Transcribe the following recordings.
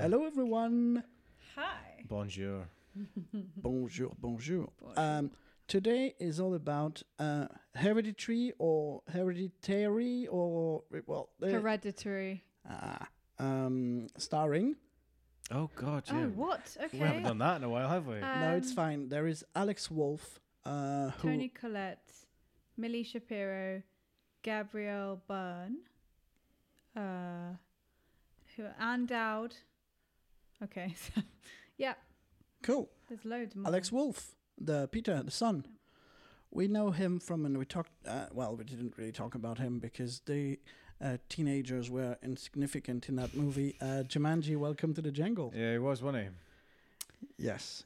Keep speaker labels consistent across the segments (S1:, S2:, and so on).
S1: Hello, everyone.
S2: Hi.
S3: Bonjour.
S1: Bonjour. Today is all about Hereditary or Hereditary or
S2: Hereditary.
S1: Starring.
S3: Oh God, yeah.
S2: Oh, what? Okay.
S3: We haven't done that in a while, have we?
S1: No, it's fine. There is Alex Wolff,
S2: Toni Collette, Millie Shapiro, Gabrielle Byrne, Anne Dowd. Okay, so yeah.
S1: Cool.
S2: There's loads more.
S1: Alex Wolff, the son. We know him from, and we talked. We didn't really talk about him because the teenagers were insignificant in that movie. Jumanji, Welcome to the Jungle.
S3: Yeah, he was, wasn't he?
S1: Yes.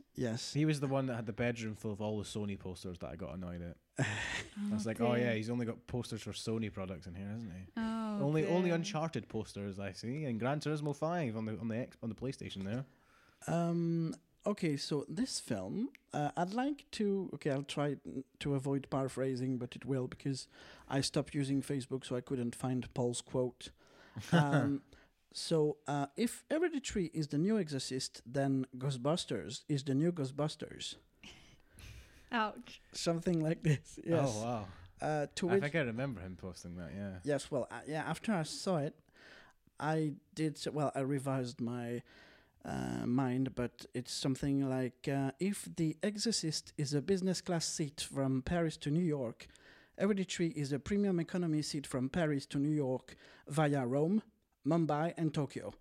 S3: He was the one that had the bedroom full of all the Sony posters that I got annoyed at. I was like,
S2: dear.
S3: oh yeah, he's only got posters for Sony products in here, hasn't he?
S2: Oh,
S3: only
S2: dear.
S3: Uncharted posters I see, and Gran Turismo 5 on the PlayStation there.
S1: Okay, so this film, I'd like to... Okay, I'll try to avoid paraphrasing, but it will, because I stopped using Facebook, so I couldn't find Paul's quote. So, if Hereditary is the new Exorcist, then Ghostbusters is the new Ghostbusters.
S2: Ouch.
S1: Something like this, yes.
S3: Oh, wow.
S1: I
S3: think I remember him posting that, yeah.
S1: Yes, well, after I saw it, I revised my... mind, but it's something like if The Exorcist is a business class seat from Paris to New York, Hereditary is a premium economy seat from Paris to New York via Rome, Mumbai and Tokyo.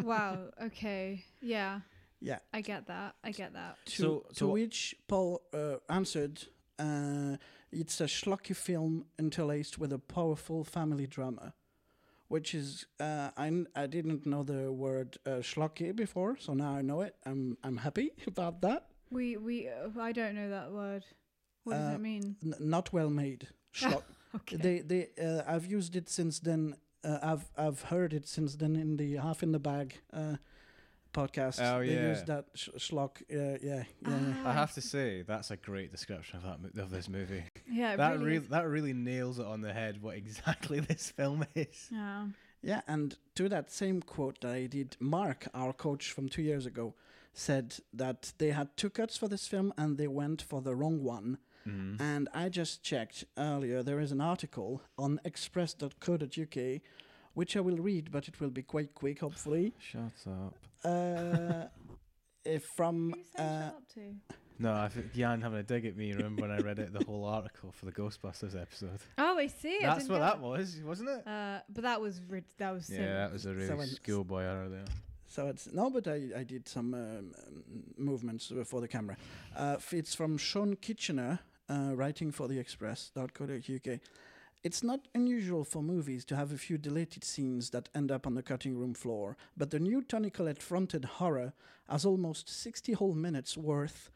S2: Wow, okay. Yeah.
S1: Yeah.
S2: I get that.
S1: To which Paul answered, it's a schlocky film interlaced with a powerful family drama. Which is, I didn't know the word schlocky before, so now I know it. I'm happy about that.
S2: I don't know that word. What does it mean?
S1: Not well made. Schlock.
S2: Okay.
S1: I've used it since then. I've heard it since then in the Half in the Bag podcast.
S3: Oh yeah.
S1: They used that schlock. Yeah.
S3: I have to say that's a great description of this movie.
S2: Yeah,
S3: that really nails it on the head what exactly this film is.
S2: Yeah.
S1: Yeah, and to that same quote that I did, Mark, our coach from 2 years ago, said that they had 2 cuts for this film and they went for the wrong one. Mm. And I just checked earlier, there is an article on express.co.uk, which I will read, but it will be quite quick, hopefully.
S3: Shut up.
S1: Who
S2: shut up to?
S3: No, I think Yann having a dig at me. Remember when I read the whole article for the Ghostbusters episode?
S2: Oh, I see.
S3: That's what that was, wasn't it?
S2: But that was silly.
S3: Yeah, that was a really schoolboy error there.
S1: So but I did some movements for the camera. It's from Sean Kitchener, writing for the Express.co.uk. It's not unusual for movies to have a few deleted scenes that end up on the cutting room floor, but the new Toni Collette-fronted horror has almost 60 whole minutes worth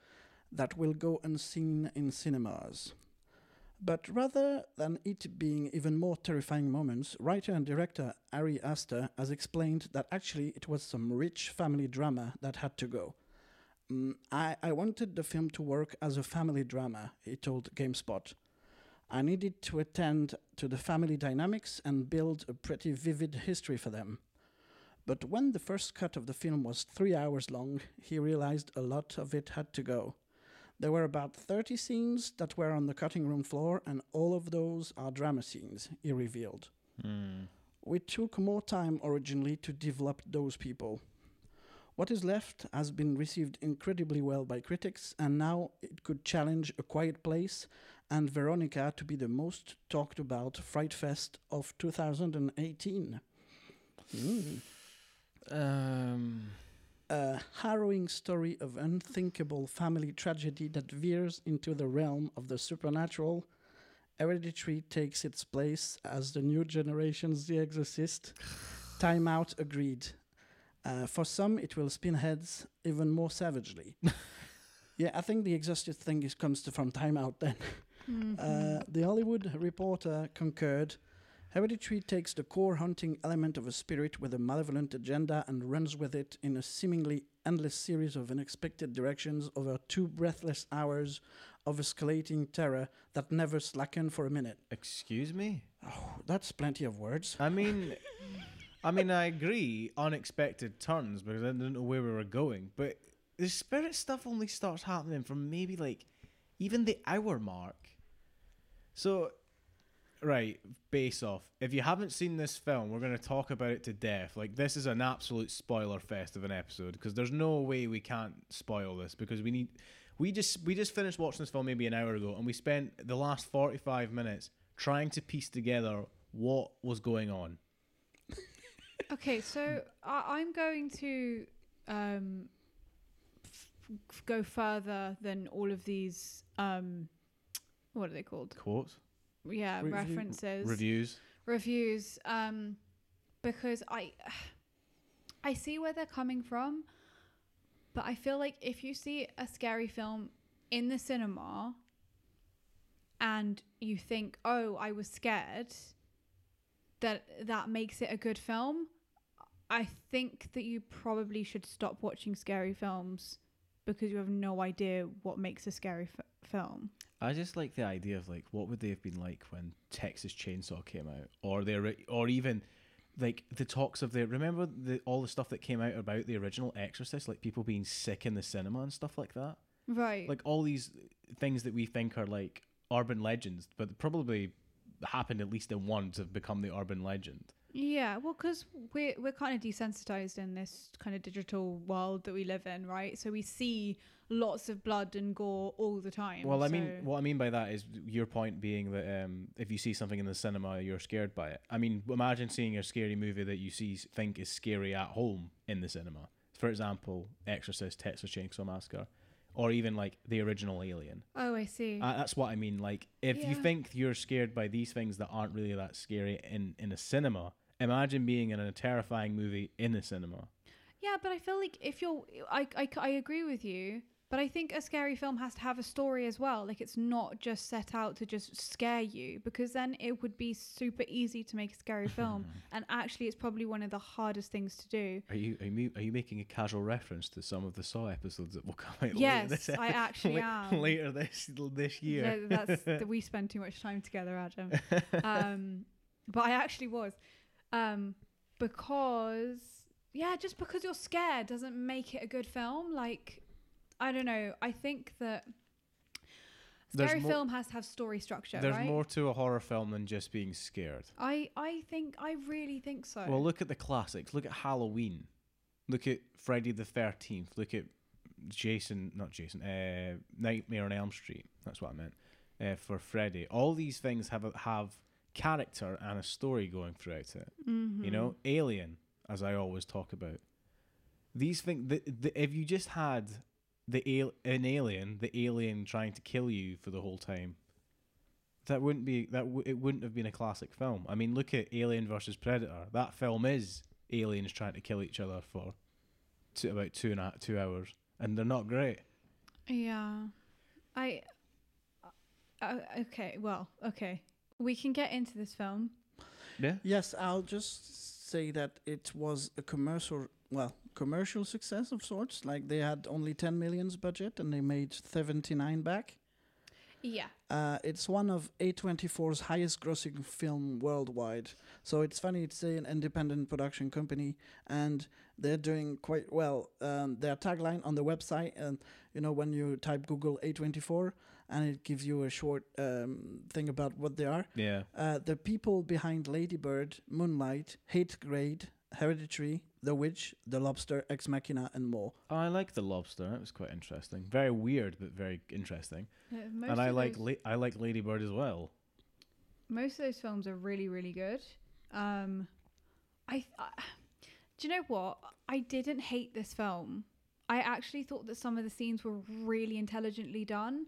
S1: that will go unseen in cinemas. But rather than it being even more terrifying moments, writer and director Ari Aster has explained that actually it was some rich family drama that had to go. I wanted the film to work as a family drama, he told GameSpot. I needed to attend to the family dynamics and build a pretty vivid history for them. But when the first cut of the film was 3 hours long, he realized a lot of it had to go. There were about 30 scenes that were on the cutting room floor, and all of those are drama scenes, he revealed. We took more time originally to develop those people. What is left has been received incredibly well by critics, and now it could challenge A Quiet Place and Veronica to be the most talked about Fright Fest of 2018. A harrowing story of unthinkable family tragedy that veers into the realm of the supernatural. Hereditary takes its place as the new generation's The Exorcist. Time Out agreed. For some, it will spin heads even more savagely. Yeah, I think the Exorcist thing comes from Time Out then. Mm-hmm. The Hollywood Reporter concurred. Hereditary takes the core haunting element of a spirit with a malevolent agenda and runs with it in a seemingly endless series of unexpected directions over 2 breathless hours of escalating terror that never slacken for a minute.
S3: Excuse me?
S1: Oh, that's plenty of words.
S3: I mean, I mean, I agree, unexpected turns, because I didn't know where we were going. But the spirit stuff only starts happening from maybe like even the hour mark. So, right, base off. If you haven't seen this film, we're going to talk about it to death. Like, this is an absolute spoiler fest of an episode, because there's no way we can't spoil this, because we just finished watching this film maybe an hour ago, and we spent the last 45 minutes trying to piece together what was going on.
S2: Okay, so I'm going to go further than all of these. What are they called?
S3: Quotes?
S2: Yeah, references,
S3: Reviews.
S2: Because I see where they're coming from, but I feel like if you see a scary film in the cinema and you think, oh, I was scared, that makes it a good film. I think that you probably should stop watching scary films because you have no idea what makes a scary film.
S3: I just like the idea of like what would they have been like when Texas Chainsaw came out, or even like the talks of remember all the stuff that came out about the original Exorcist, like people being sick in the cinema and stuff like that.
S2: Right.
S3: Like all these things that we think are like urban legends, but probably happened at least in one to become the urban legend.
S2: Yeah, well, because we're kind of desensitized in this kind of digital world that we live in, right? So we see lots of blood and gore all the time.
S3: Well, I mean, what I mean by that is your point being that if you see something in the cinema, you're scared by it. I mean, imagine seeing a scary movie that you think is scary at home in the cinema. For example, Exorcist, Texas Chainsaw Massacre, or even like the original Alien.
S2: Oh, I see.
S3: That's what I mean. Like, if you think you're scared by these things that aren't really that scary in a cinema, imagine being in a terrifying movie in a cinema.
S2: Yeah, but I feel like if you're... I agree with you, but I think a scary film has to have a story as well. Like, it's not just set out to just scare you, because then it would be super easy to make a scary film. And actually, it's probably one of the hardest things to do.
S3: Are you making a casual reference to some of the Saw episods that will come out
S2: yes, I actually am.
S3: Later this year.
S2: We spend too much time together, Adam. But I actually was. Because just because you're scared doesn't make it a good film. Like, I don't know. I think that scary film has to have story structure.
S3: There's more to a horror film than just being scared.
S2: I really think so.
S3: Well, look at the classics. Look at Halloween. Look at Friday the 13th. Look at Nightmare on Elm Street. That's what I meant. For Freddy, all these things have character and a story going throughout it.
S2: Mm-hmm.
S3: You know, Alien, as I always talk about. These things, if you just had the alien trying to kill you for the whole time, it wouldn't have been a classic film. I mean, look at Alien versus Predator. That film is aliens trying to kill each other for about 2 hours, and they're not great.
S2: Yeah, okay. We can get into this film.
S3: Yeah.
S1: Yes, I'll just say that it was a commercial success of sorts. Like, they had only 10 millions budget and they made 79 back.
S2: Yeah.
S1: It's one of A24's highest grossing film worldwide. So it's funny, it's an independent production company and they're doing quite well. Their tagline on the website, and when you type Google A24 and it gives you a short thing about what they are.
S3: Yeah.
S1: The people behind Lady Bird, Moonlight, Hate Grade, Hereditary, The Witch, The Lobster, Ex Machina, and more.
S3: Oh, I like The Lobster. That was quite interesting. Very weird, but very interesting. And I like Lady Bird as well.
S2: Most of those films are really, really good. Do you know what? I didn't hate this film. I actually thought that some of the scenes were really intelligently done.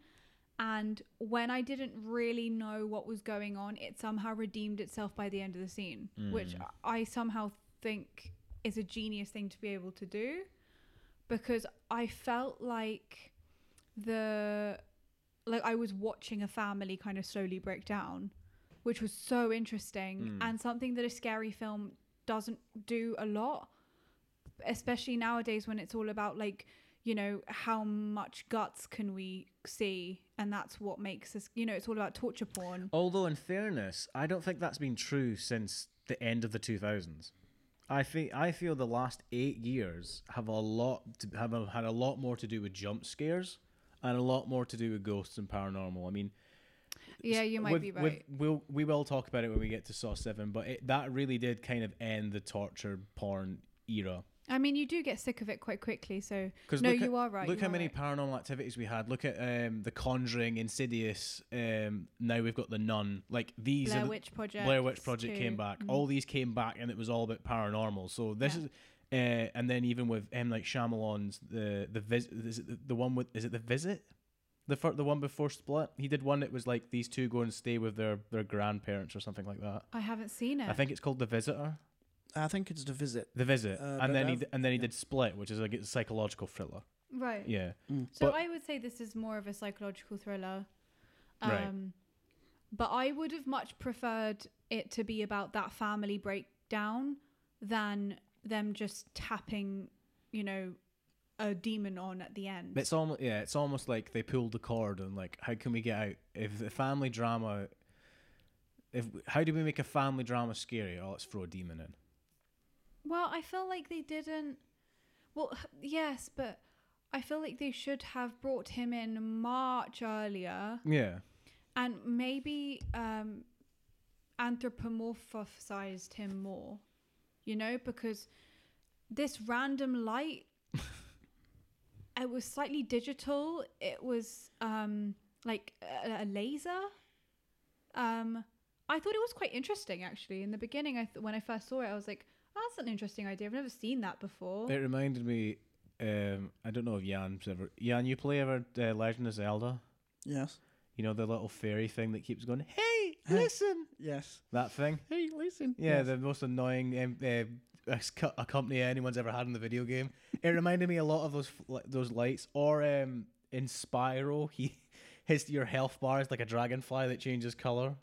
S2: And when I didn't really know what was going on, it somehow redeemed itself by the end of the scene, which I somehow think is a genius thing to be able to do, because I felt like I was watching a family kind of slowly break down, which was so interesting and something that a scary film doesn't do a lot, especially nowadays when it's all about how much guts can we see, and that's what makes us, it's all about torture porn.
S3: Although in fairness, I don't think that's been true since the end of the 2000s. I feel the last 8 years have had a lot more to do with jump scares and a lot more to do with ghosts and paranormal. I mean,
S2: Yeah, you might be right.
S3: We will talk about it when we get to Saw 7, but that really did kind of end the torture porn era.
S2: I mean, you do get sick of it quite quickly, so no, you are right.
S3: Look how many paranormal activities we had. Look at The Conjuring, Insidious. Now we've got The Nun. Like these
S2: Blair Witch Project.
S3: Blair Witch Project came back. All these came back, and it was all about paranormal. So this is, and then even with M. Night Shyamalan's the visit. Is it the one with? Is it The Visit? The one before Split. He did one that was like these two go and stay with their grandparents or something like that.
S2: I haven't seen it.
S3: I think it's called The Visitor.
S1: I think it's The Visit.
S3: The Visit, and then he did Split, which is like a psychological thriller.
S2: Right.
S3: Yeah.
S2: So but I would say this is more of a psychological thriller.
S3: Right.
S2: But I would have much preferred it to be about that family breakdown than them just tapping, a demon on at the end.
S3: It's almost like they pulled the cord and like, how can we get out? If the family drama, how do we make a family drama scary? Oh, let's throw a demon in.
S2: Well, I feel like they didn't. Well, yes, but I feel like they should have brought him in much earlier.
S3: Yeah.
S2: And maybe anthropomorphized him more, because this random light, it was slightly digital. It was like a laser. I thought it was quite interesting, actually. In the beginning, when I first saw it, I was like, oh, that's an interesting idea. I've never seen that before.
S3: It reminded me, I don't know if Yann's ever... Yann, you play ever Legend of Zelda?
S1: Yes.
S3: You know, the little fairy thing that keeps going, hey, listen!
S1: Yes.
S3: That thing?
S1: Hey, listen.
S3: Yeah,
S1: yes.
S3: The most annoying a company anyone's ever had in the video game. It reminded me a lot of those lights. Or in Spyro, your health bar is like a dragonfly that changes colour.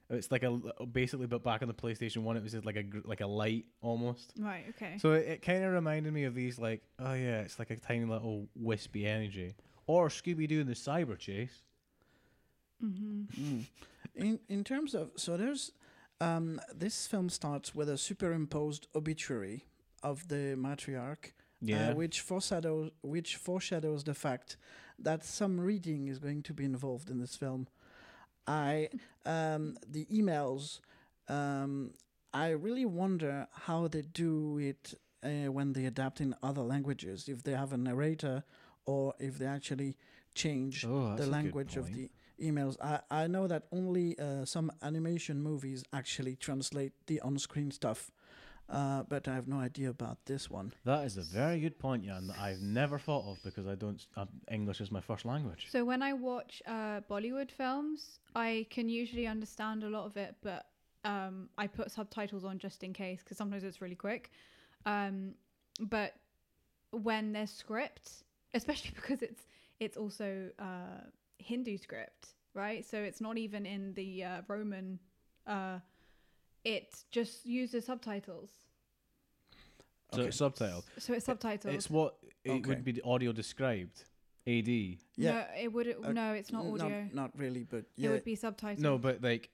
S3: It's like basically, but back on the PlayStation 1, it was just like a light almost.
S2: Right. Okay.
S3: So it kind of reminded me of these like, oh yeah, it's like a tiny little wispy energy, or Scooby-Doo in the Cyber Chase.
S2: Mm-hmm.
S1: In terms of there's this film starts with a superimposed obituary of the matriarch, which foreshadows the fact that some reading is going to be involved in this film. The emails, I really wonder how they do it when they adapt in other languages, if they have a narrator or if they actually change the language of the emails. I know that only some animation movies actually translate the on-screen stuff, but I have no idea about this one.
S3: That is a very good point, Yann, that I've never thought of because English is my first language.
S2: So when I watch Bollywood films, I can usually understand a lot of it, but I put subtitles on just in case because sometimes it's really quick. But when there's script, especially because it's also Hindu script, right? So it's not even in the Roman. It just uses subtitles.
S3: So it's subtitled.
S2: So it's subtitles.
S3: It's what it would be audio described. AD.
S2: Yeah. No, it would. No, it's not audio.
S1: Not really, but yeah.
S2: It would be subtitles.
S3: No, but like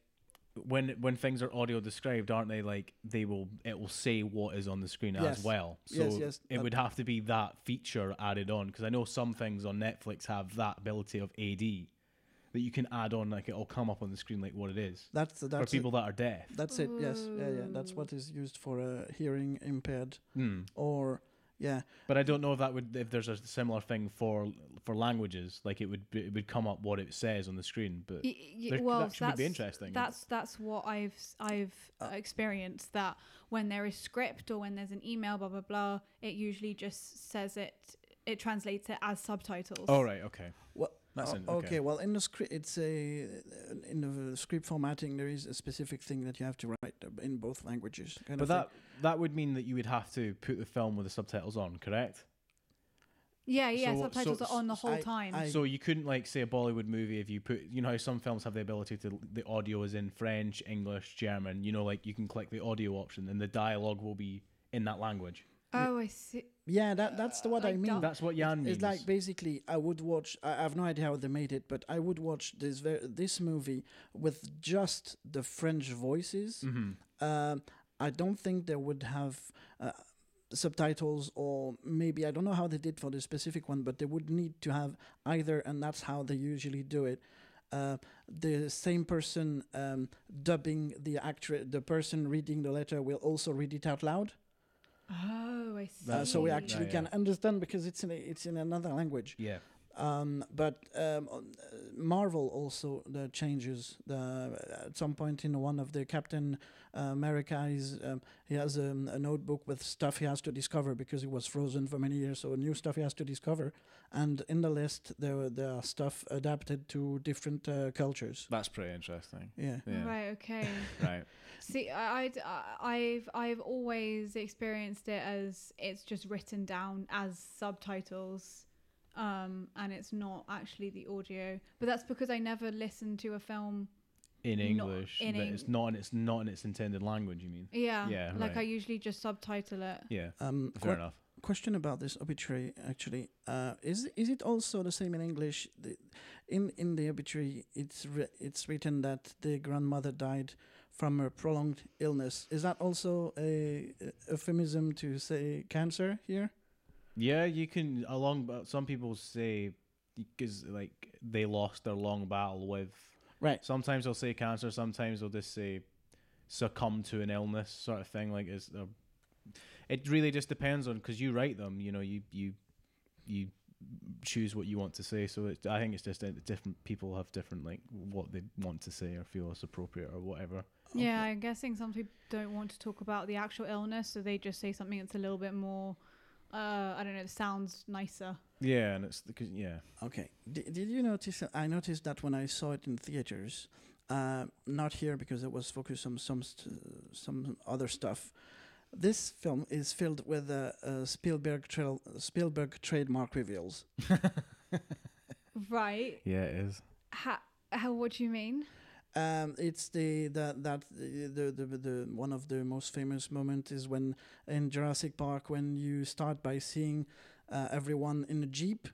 S3: when things are audio described, aren't they? Like it will say what is on the screen as well. So it would have to be that feature added on because I know some things on Netflix have that ability of AD. That you can add on, like it'll come up on the screen like what it is. That's for people that are deaf.
S1: That's it. Yes, yeah. That's what is used for hearing impaired, or
S3: But I don't know if there's a similar thing for languages. Like it would come up what it says on the screen. But that would be interesting.
S2: That's what I've experienced. That when there is script or when there's an email, blah blah blah, it usually just says it translates it as subtitles.
S3: Oh right, okay.
S1: Well. Okay. Well, in the script, in the script formatting, there is a specific thing that you have to write in both languages.
S3: But that would mean that you would have to put the film with the subtitles on, correct?
S2: Yeah. Subtitles are on the whole time.
S3: So you couldn't like say a Bollywood movie if you put, how some films have the ability to the audio is in French, English, German. Like you can click the audio option and the dialogue will be in that language.
S2: Oh, I see.
S1: Yeah, that's what I mean.
S3: That's what Yann means.
S1: It's like basically, I would watch. I have no idea how they made it, but I would watch this movie with just the French voices.
S3: Mm-hmm.
S1: I don't think they would have subtitles, or maybe I don't know how they did for the specific one, but they would need to have either, and that's how they usually do it. The same person dubbing the person reading the letter will also read it out loud.
S2: Oh, I see.
S1: So we actually can understand because it's in another language.
S3: Yeah.
S1: But Marvel also changes. At some point in one of the Captain America, he has a notebook with stuff he has to discover because he was frozen for many years. So new stuff he has to discover, and in the list there are stuff adapted to different cultures.
S3: That's pretty interesting.
S1: Yeah.
S2: Right. Okay.
S3: Right.
S2: See, I've always experienced it as it's just written down as subtitles. And it's not actually the audio, but that's because I never listened to a film
S3: in English. It's not in its intended language. You mean?
S2: Yeah.
S3: Yeah.
S2: Like
S3: right.
S2: I usually just subtitle it.
S3: Yeah. Fair enough.
S1: Question about this obituary actually. Is it also the same in English? In the obituary, it's written that the grandmother died from a prolonged illness. Is that also a euphemism to say cancer here?
S3: Yeah, you can but some people say because like they lost their long battle with.
S1: Right.
S3: Sometimes they'll say cancer. Sometimes they'll just say succumb to an illness, sort of thing. Like it really just depends on because you write them. You know, you choose what you want to say. So I think it's just different people have different like what they want to say or feel is appropriate or whatever.
S2: Yeah, I'm guessing some people don't want to talk about the actual illness, so they just say something that's a little bit more. I don't know. It sounds nicer.
S3: Yeah, and it's because
S1: Okay. Did you notice? I noticed that when I saw it in theaters, not here because it was focused on some other stuff. This film is filled with Spielberg trademark reveals.
S2: Right.
S3: Yeah, it is.
S2: How? What do you mean?
S1: It's the one of the most famous moments is when in Jurassic Park when you start by seeing everyone in a jeep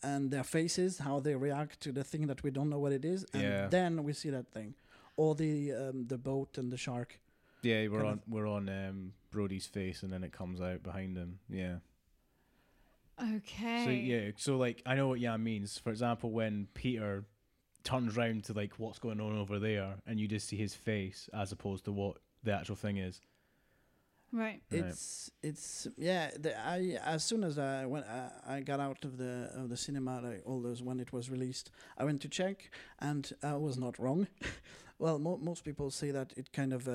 S1: and their faces, how they react to the thing that we don't know what it is, and then we see that thing, or the boat and the shark.
S3: Yeah, we're on Brody's face, and then it comes out behind him. Yeah.
S2: Okay.
S3: So like I know what Yann means. For example, when Peter turns round to like what's going on over there, and you just see his face as opposed to what the actual thing is.
S2: Right.
S1: It's yeah. As soon as I got out of the cinema, all those when it was released, I went to check, and I was not wrong. Well, most people say that it kind of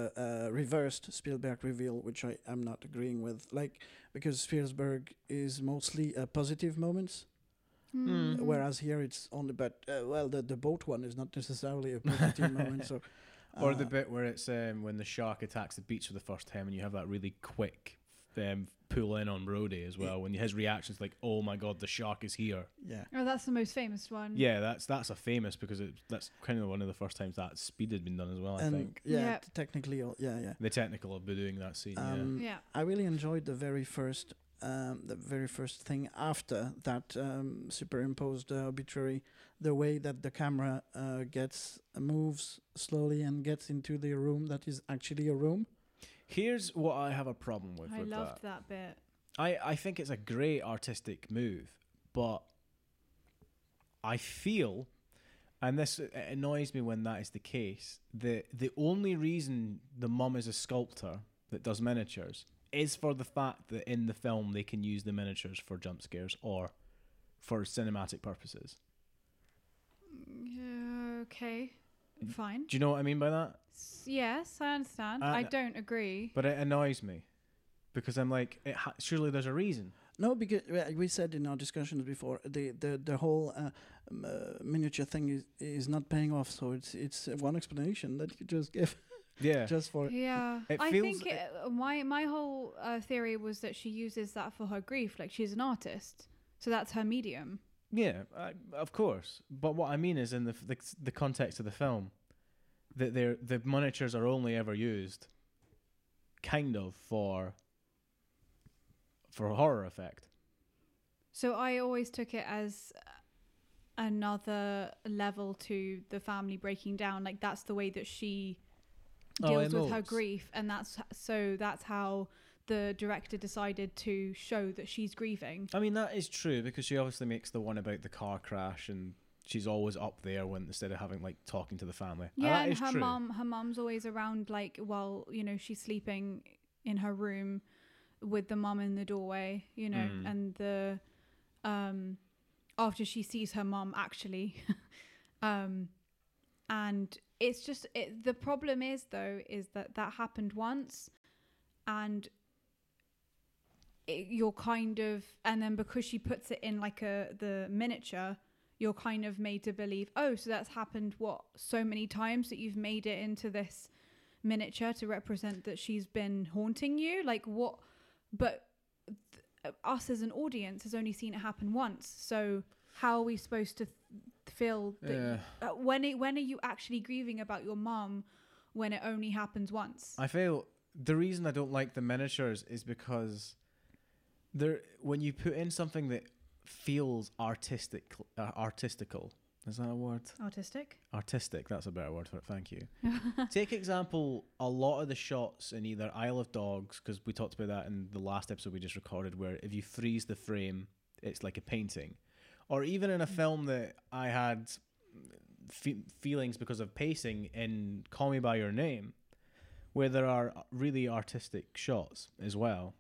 S1: reversed Spielberg reveal, which I am not agreeing with. Like because Spielberg is mostly positive moments.
S2: Mm-hmm.
S1: Whereas here it's only, but the boat one is not necessarily a positive moment. So,
S3: or the bit where it's when the shark attacks the beach for the first time, and you have that really quick pull in on Brody as well. When his reaction's like, "Oh my god, the shark is here!"
S1: Yeah.
S2: Oh, that's the most famous one.
S3: Yeah, that's a famous because that's kind of one of the first times that speed had been done as well.
S1: And
S3: I think.
S1: Yeah, technically, yeah.
S3: The technical of doing that scene.
S2: Yeah.
S1: I really enjoyed the very first thing after that superimposed obituary, the way that the camera moves slowly and gets into the room that is actually a room.
S3: Here's what I have a problem with.
S2: I loved that bit.
S3: I think it's a great artistic move, but I feel, and this annoys me when that is the case, the only reason the mum is a sculptor that does miniatures is for the fact that in the film they can use the miniatures for jump scares or for cinematic purposes.
S2: Yeah, okay. Fine.
S3: Do you know what I mean by that?
S2: Yes, I understand. I don't agree.
S3: But it annoys me because I'm like, surely there's a reason.
S1: No, because we said in our discussions before, the whole miniature thing is not paying off. So it's one explanation that you just give.
S3: Yeah.
S1: Just for
S2: Yeah.
S3: It
S2: I
S3: feels-
S2: think my whole theory was that she uses that for her grief. Like she's an artist, so that's her medium.
S3: Yeah, of course. But what I mean is in the context of the film, that the miniatures are only ever used, kind of for horror effect.
S2: So I always took it as another level to the family breaking down. Like that's the way that she deals with her
S3: emotes.
S2: grief, and that's how the director decided to show that she's grieving.
S3: I mean, that is true, because she obviously makes the one about the car crash, and she's always up there when instead of having like talking to the family.
S2: Yeah,
S3: that
S2: and
S3: is
S2: her
S3: true.
S2: mum's always around, like, while, you know, she's sleeping in her room with the mum in the doorway, you know, and the after she sees her mum actually, and it's just the problem is that happened once, and you're kind of, and then because she puts it in like the miniature, you're kind of made to believe, oh, so that's happened so many times that you've made it into this miniature to represent that she's been haunting you, like what? But us as an audience has only seen it happen once, so how are we supposed to feel that when are you actually grieving about your mum when it only happens once? I
S3: feel the reason I don't like the miniatures is because when you put in something that feels artistical, is that a word? Artistic, that's a better word for it, thank you. Take example, a lot of the shots in either Isle of Dogs, because we talked about that in the last episode we just recorded, where if you freeze the frame, it's like a painting. Or even in a film that I had feelings because of pacing in Call Me By Your Name, where there are really artistic shots as well.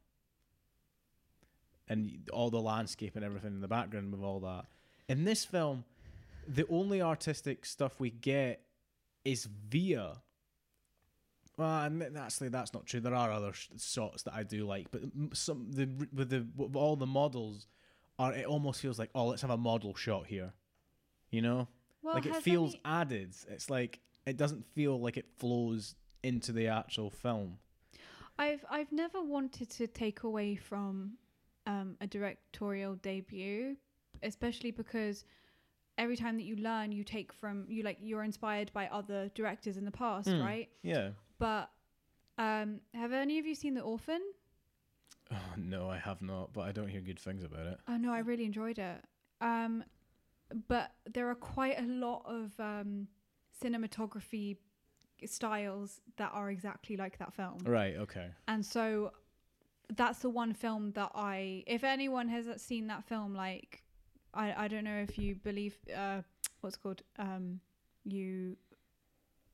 S3: And all the landscape and everything in the background with all that. In this film, the only artistic stuff we get is via... Well, actually, that's not true. There are other shots that I do like, but with all the models, it almost feels like, oh, let's have a model shot here. You know?
S2: Well,
S3: like, it feels added. It's like, it doesn't feel like it flows into the actual film.
S2: I've never wanted to take away from a directorial debut, especially because every time that you learn, you take from you're inspired by other directors in the past, right?
S3: Yeah.
S2: But have any of you seen The Orphan?
S3: Oh, no, I have not, but I don't hear good things about it.
S2: Oh no, I really enjoyed it. But there are quite a lot of cinematography styles that are exactly like that film.
S3: Right, okay.
S2: And so that's the one film that if anyone has seen that film, like, I don't know if you believe, what's it called? You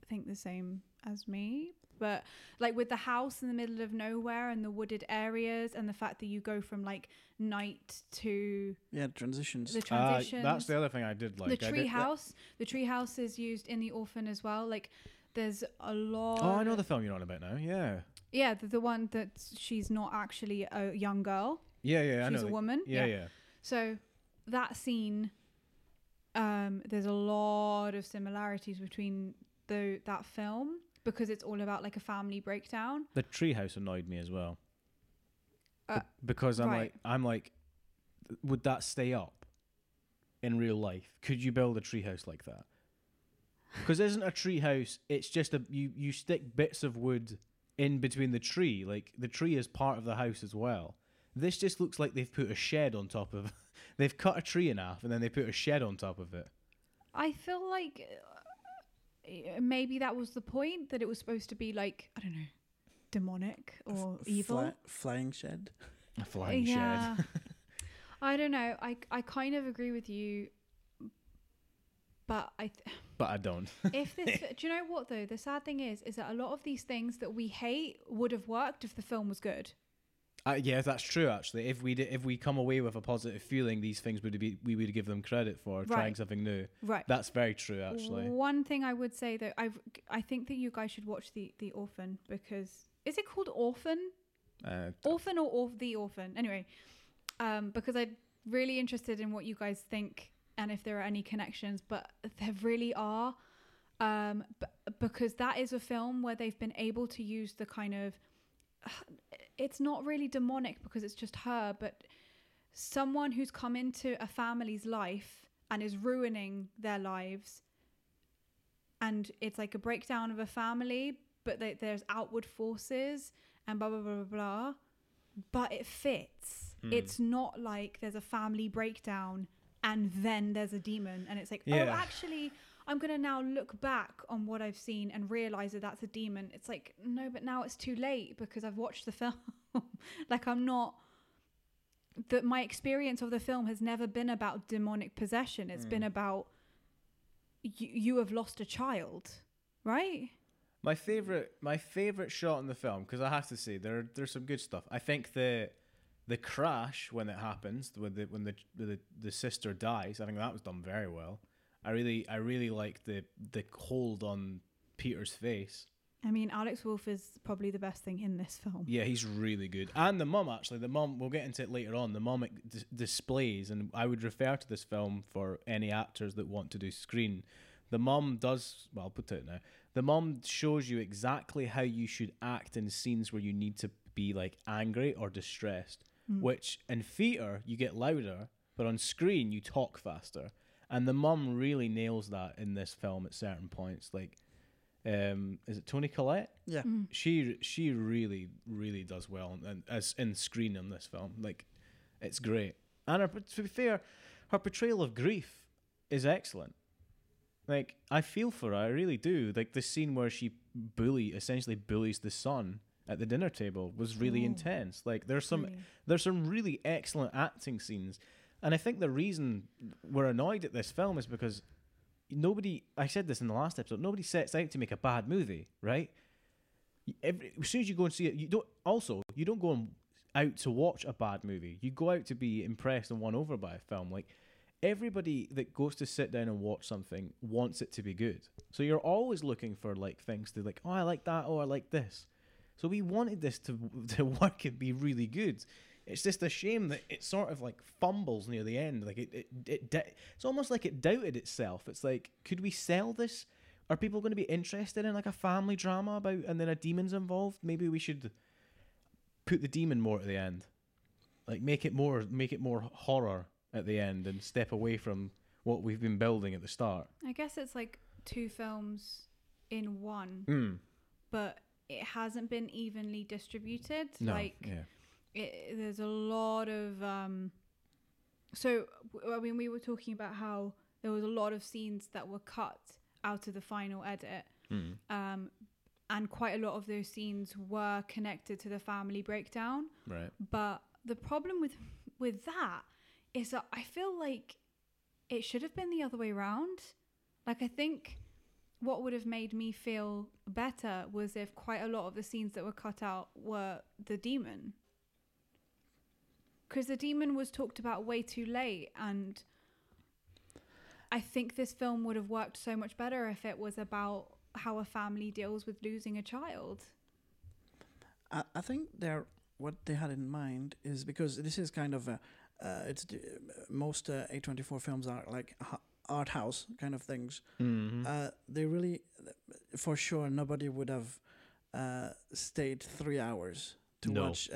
S2: think the same as me, but like with the house in the middle of nowhere and the wooded areas and the fact that you go from like night to
S1: transitions.
S2: The transitions.
S3: That's the other thing I did like.
S2: The tree house is used in The Orphan as well. Like, there's a lot.
S3: Oh, I know the film you're on about now. Yeah.
S2: Yeah, the one that she's not actually a young girl.
S3: Yeah, I know.
S2: She's a woman.
S3: Yeah.
S2: So that scene, there's a lot of similarities between that film, because it's all about like a family breakdown.
S3: The treehouse annoyed me as well. Because I'm like, would that stay up in real life? Could you build a treehouse like that? Because isn't a treehouse? It's just you stick bits of wood in between the tree. Like, the tree is part of the house as well. This just looks like they've put a shed on top of... They've cut a tree in half and then they put a shed on top of it.
S2: I feel like maybe that was the point, that it was supposed to be like, I don't know, demonic or evil.
S1: Flying shed.
S3: A flying shed.
S2: I don't know. I kind of agree with you, but
S3: But I don't.
S2: Do you know what though? The sad thing is that a lot of these things that we hate would have worked if the film was good.
S3: Yeah, that's true. Actually, if we come away with a positive feeling, these things we would give them credit for trying something new.
S2: Right.
S3: That's very true. Actually,
S2: one thing I would say though, I think that you guys should watch the Orphan, because is it called Orphan? Orphan or The Orphan? Anyway, because I'm really interested in what you guys think and if there are any connections, but there really are, because that is a film where they've been able to use the kind of, it's not really demonic because it's just her, but someone who's come into a family's life and is ruining their lives, and it's like a breakdown of a family, but there's outward forces and blah blah blah blah blah, but it fits. It's not like there's a family breakdown and then there's a demon and it's like, oh, actually I'm going to now look back on what I've seen and realize that that's a demon. It's like, no, but now it's too late because I've watched the film. Like, I'm not... my experience of the film has never been about demonic possession. It's been about you have lost a child, right?
S3: My favorite shot in the film, because I have to say there's some good stuff. I think the crash when it happens, when the sister dies, I think that was done very well. I really like the hold on Peter's face.
S2: I mean, Alex Wolff is probably the best thing in this film.
S3: Yeah, he's really good. And the mum, actually. The mum, we'll get into it later on. The mum displays, and I would refer to this film for any actors that want to do screen. The mum does, well, I'll put it now. The mum shows you exactly how you should act in scenes where you need to be like angry or distressed, which in theatre you get louder, but on screen you talk faster. And the mum really nails that in this film at certain points. Like, is it Toni Collette?
S1: Yeah.
S3: She really does well and as in screen in this film. Like, it's great. And to be fair, her portrayal of grief is excellent. Like, I feel for her, I really do. Like, the scene where she essentially bullies the son at the dinner table was really intense. Like, there's some really excellent acting scenes. And I think the reason we're annoyed at this film is because I said this in the last episode, nobody sets out to make a bad movie, right? As soon as you go and see it, you don't go out to watch a bad movie. You go out to be impressed and won over by a film. Like, everybody that goes to sit down and watch something wants it to be good. So you're always looking for like things to like, oh, I like that, oh, I like this. So we wanted this to work and be really good. It's just a shame that it sort of like fumbles near the end. Like it's almost like it doubted itself. It's like, could we sell this? Are people going to be interested in like a family drama about, and then a demon's involved? Maybe we should put the demon more at the end. Like make it more horror at the end and step away from what we've been building at the start.
S2: I guess it's like 2 films in one, but it hasn't been evenly distributed.
S3: No,
S2: like,
S3: yeah.
S2: There's a lot of so I mean, we were talking about how there was a lot of scenes that were cut out of the final edit, and quite a lot of those scenes were connected to the family breakdown,
S3: Right.
S2: But the problem with that is that I feel like it should have been the other way around. Like, I think what would have made me feel better was if quite a lot of the scenes that were cut out were the demon. Because the demon was talked about way too late, and I think this film would have worked so much better if it was about how a family deals with losing a child.
S1: I think what they had in mind is, because this is kind of most A24 films are like art house kind of things. They really, for sure, nobody would have stayed 3 hours to watch.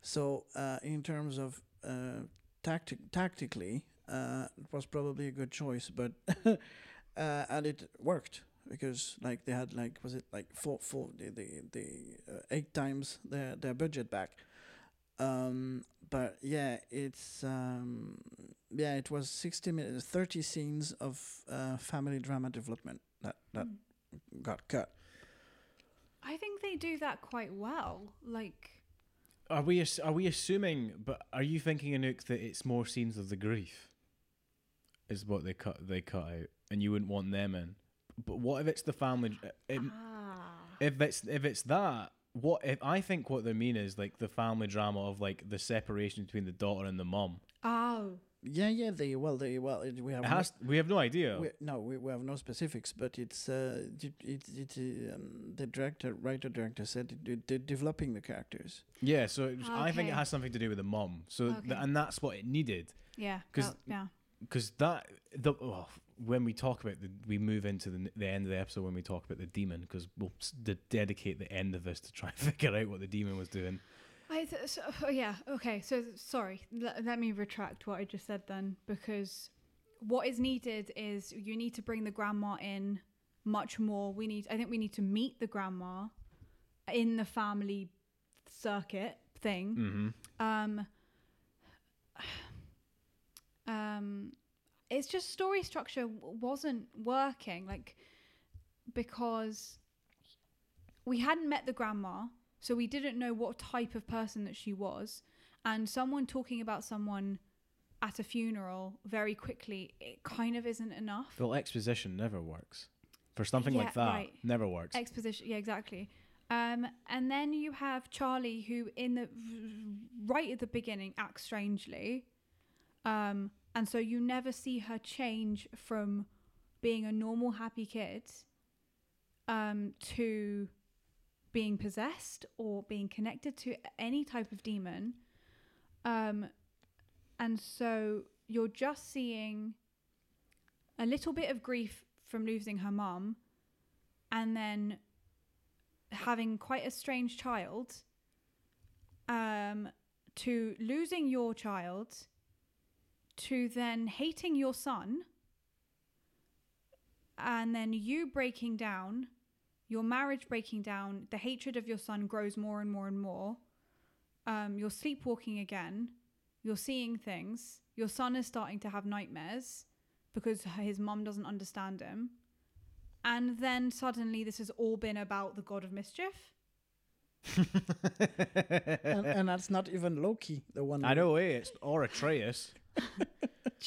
S1: So in terms of tactically, it was probably a good choice, but and it worked because like they had like, was it like four 8 times their budget back. But yeah, it's it was 60 minutes, 30 scenes of family drama development that got cut.
S2: I think they do that quite well. Like,
S3: Are we assuming? But are you thinking, Anouk, that it's more scenes of the grief? Is what they cut out, and you wouldn't want them in. But what if it's the family? If it's that, what if I think what they mean is like the family drama of like the separation between the daughter and the mum.
S2: Oh.
S1: Yeah. We have
S3: We have no idea.
S1: We have no specifics, but it's the writer-director said they're developing the characters.
S3: Yeah, so I think it has something to do with the mum. So and that's what it needed.
S2: Yeah.
S3: Because when we talk about we move into the end of the episode when we talk about the demon, because we'll dedicate the end of this to try and figure out what the demon was doing. So sorry, let me retract what I just said then, because what is needed is you need to bring the grandma in much more. I think we need to meet the grandma in the family circuit thing.
S2: it's just story structure wasn't working, like, because we hadn't met the grandma, so we didn't know what type of person that she was, and someone talking about someone at a funeral very quickly, it kind of isn't enough.
S3: Well, exposition never works. For something like that,
S2: right.
S3: never works.
S2: Exposition, yeah, exactly. And then you have Charlie, who right at the beginning acts strangely. And so you never see her change from being a normal, happy kid to being possessed or being connected to any type of demon. And so you're just seeing a little bit of grief from losing her mum, and then having quite a strange child, to losing your child, to then hating your son, and then you breaking down, your marriage breaking down, the hatred of your son grows more and more and more. You're sleepwalking again. You're seeing things. Your son is starting to have nightmares because his mum doesn't understand him. And then suddenly this has all been about the god of mischief.
S1: and that's not even Loki, the one.
S3: I know, it's or Atreus.
S2: Do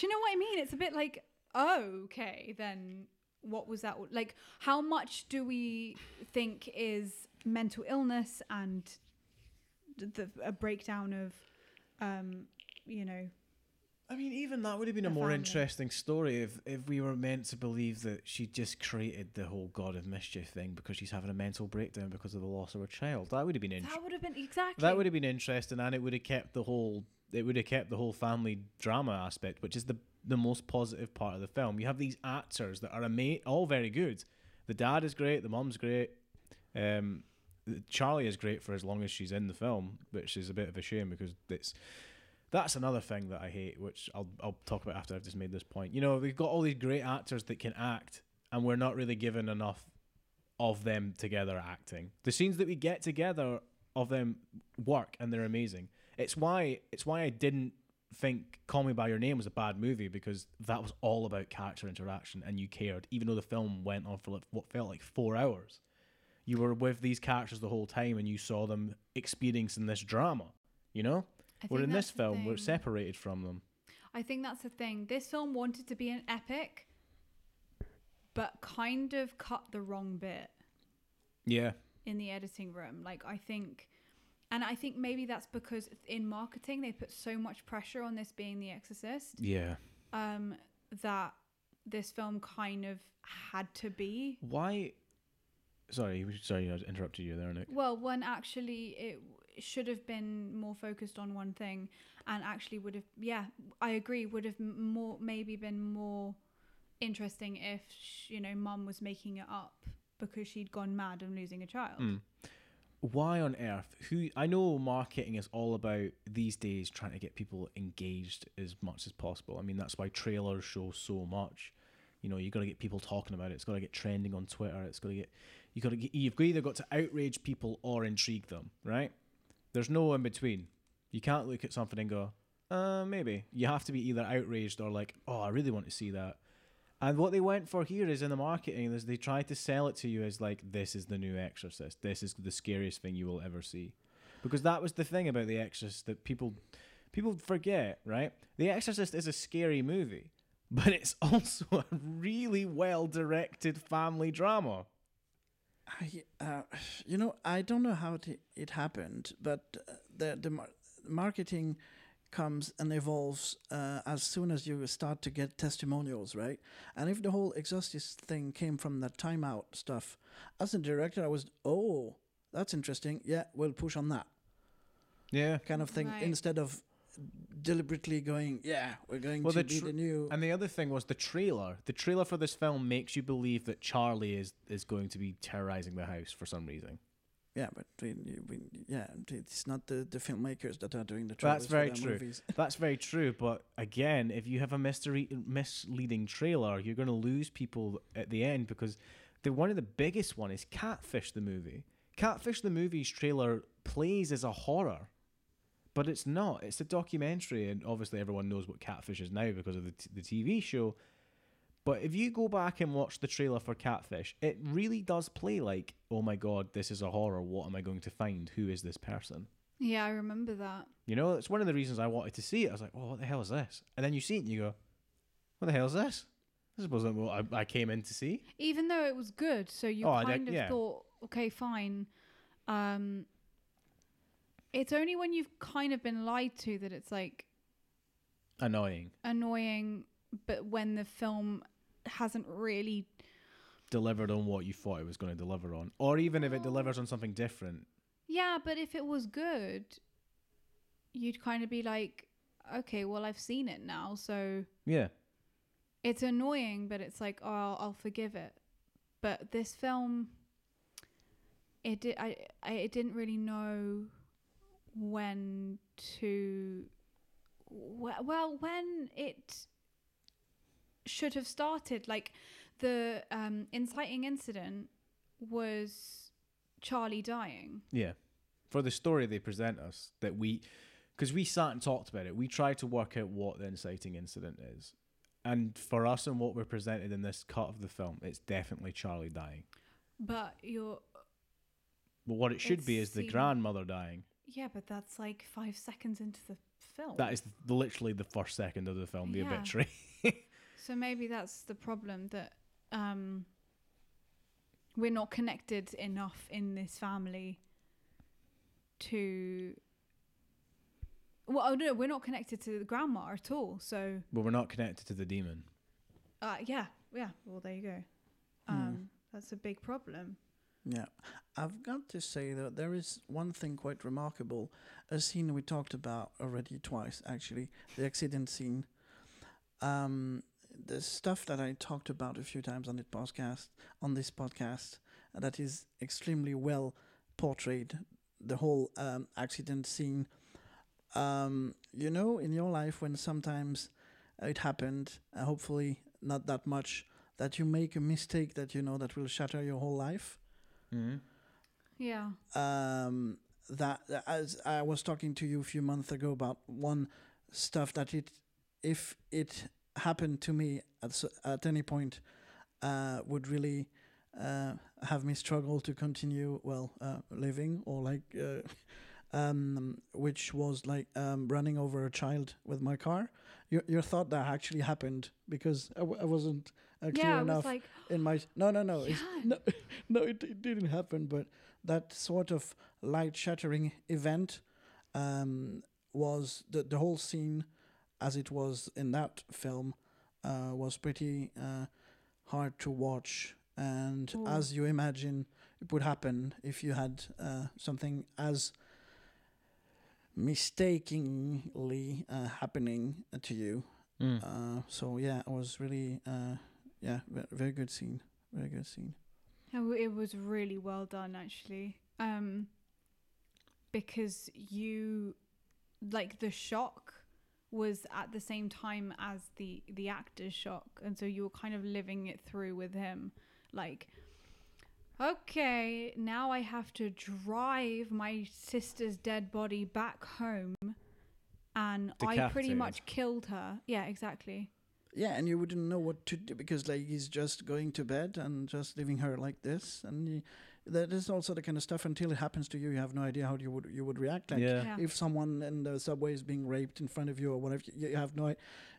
S2: you know what I mean? It's a bit like, oh, okay, then what was that? Like, how much do we think is mental illness and a breakdown of,
S3: I mean, even that would have been a more
S2: family.
S3: interesting story if we were meant to believe that she just created the whole God of Mischief thing because she's having a mental breakdown because of the loss of her child. That would have been interesting.
S2: That would have been exactly.
S3: That would have been interesting, and it would have kept the whole family drama aspect, which is the most positive part of the film. You have these actors that are all very good. The dad is great. The mum's great. Charlie is great for as long as she's in the film, which is a bit of a shame because that's another thing that I hate, which I'll talk about after I've just made this point. You know, we've got all these great actors that can act, and we're not really given enough of them together acting. The scenes that we get together of them work, and they're amazing. It's why I didn't think Call Me By Your Name was a bad movie, because that was all about character interaction, and you cared, even though the film went on for what felt like 4 hours. You were with these characters the whole time, and you saw them experiencing this drama, you know? Where in this film, we're separated from them.
S2: I think that's the thing. This film wanted to be an epic, but kind of cut the wrong bit.
S3: Yeah.
S2: In the editing room. I think maybe that's because in marketing, they put so much pressure on this being The Exorcist.
S3: Yeah.
S2: That this film kind of had to be.
S3: Why? Sorry, I interrupted you there, Anouk.
S2: Well, when actually it should have been more focused on one thing, and actually would have, I agree, would have maybe been more interesting if mum was making it up because she'd gone mad and losing a child.
S3: Why on earth? I know marketing is all about these days trying to get people engaged as much as possible. I mean, that's why trailers show so much. You know, you got to get people talking about it. It's got to get trending on Twitter. You've either got to outrage people or intrigue them, right? There's no in between. You can't look at something and go, maybe. You have to be either outraged or like, oh, I really want to see that. And what they went for here is in the marketing is they tried to sell it to you as like, this is the new Exorcist. This is the scariest thing you will ever see. Because that was the thing about The Exorcist that people forget, right? The Exorcist is a scary movie, but it's also a really well-directed family drama.
S1: I don't know how it happened, but the marketing comes and evolves as soon as you start to get testimonials, right? And if the whole Exorcist thing came from that Time Out stuff, as a director, I was, that's interesting. Yeah, we'll push on that.
S3: Yeah.
S1: Kind of thing,
S2: right.
S1: Instead of deliberately going, we're going to be the new...
S3: And the other thing was the trailer. The trailer for this film makes you believe that Charlie is going to be terrorizing the house for some reason.
S1: Yeah, but it's not the filmmakers that are doing the trailers.
S3: That's very
S1: for their
S3: true.
S1: movies.
S3: That's very true. But again, if you have a misleading trailer, you're going to lose people at the end, because one of the biggest one is Catfish the movie. Catfish the movie's trailer plays as a horror, But it's not. It's a documentary, and obviously everyone knows what Catfish is now because of the TV show. But if you go back and watch the trailer for Catfish, it really does play like, oh my God, this is a horror. What am I going to find? Who is this person?
S2: Yeah, I remember that.
S3: You know, it's one of the reasons I wanted to see it. I was like, oh, what the hell is this? And then you see it and you go, what the hell is this? This wasn't what I came in to see.
S2: Even though it was good, so you kind of thought, okay, fine. It's only when you've kind of been lied to that it's like
S3: Annoying.
S2: But when the film hasn't really
S3: delivered on what you thought it was going to deliver on, or even if it delivers on something different.
S2: Yeah, but if it was good, you'd kind of be like, okay, well, I've seen it now, so
S3: yeah,
S2: it's annoying, but it's like, oh, I'll forgive it. But this film, I didn't really know when to, when it should have started. Like the inciting incident was Charlie dying.
S3: Yeah. For the story they present us, because we sat and talked about it, we tried to work out what the inciting incident is. And for us and what we're presented in this cut of the film, it's definitely Charlie dying.
S2: But
S3: what it should be is the grandmother dying.
S2: Yeah, but that's like 5 seconds into the film.
S3: That is literally the first second of the film, the obituary.
S2: So maybe that's the problem, that we're not connected enough in this family to... Well, no, we're not connected to the grandma at all, so...
S3: But we're not connected to the demon.
S2: Yeah, well, there you go. That's a big problem.
S1: Yeah. I've got to say, though, there is one thing quite remarkable. A scene we talked about already twice, actually. The accident scene. The stuff that I talked about a few times on this podcast, that is extremely well portrayed. The whole accident scene. You know, in your life when sometimes it happened, hopefully not that much, that you make a mistake that you know that will shatter your whole life.
S3: Mm-hmm.
S2: Yeah.
S1: That as I was talking to you a few months ago about one stuff that if it happened to me at any point, would really have me struggle to continue living, or like which was like running over a child with my car. Your thought that actually happened, because I wasn't clear enough
S2: like,
S1: in my no it didn't happen, but that sort of light shattering event was the whole scene as it was in that film was pretty hard to watch, and as you imagine it would happen if you had something as mistakenly happening to you. So yeah, it was really very good scene. Very good scene.
S2: It was really well done, actually. Because you, like, the shock was at the same time as the actor's shock, and so you were kind of living it through with him, like, okay, now I have to drive my sister's dead body back home, and I pretty much killed her. Yeah, exactly.
S1: Yeah, and you wouldn't know what to do, because like he's just going to bed and just leaving her like this, and that is also the kind of stuff. Until it happens to you, you have no idea how you would react. Like if someone in the subway is being raped in front of you or whatever, you have no.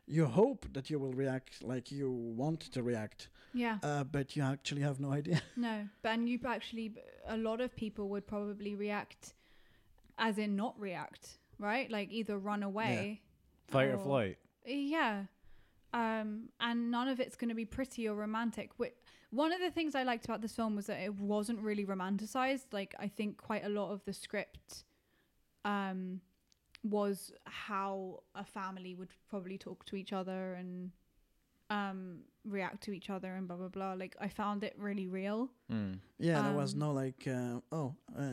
S1: You hope that you will react like you want to react.
S2: Yeah.
S1: But you actually have no idea.
S2: No, and a lot of people would probably react, as in not react, right? Like either run away,
S3: fight or flight.
S2: Yeah. And none of it's going to be pretty or romantic. One of the things I liked about this film was that it wasn't really romanticized. Like, I think quite a lot of the script was how a family would probably talk to each other and react to each other and blah blah blah. Like, I found it really real.
S1: Yeah, there was no like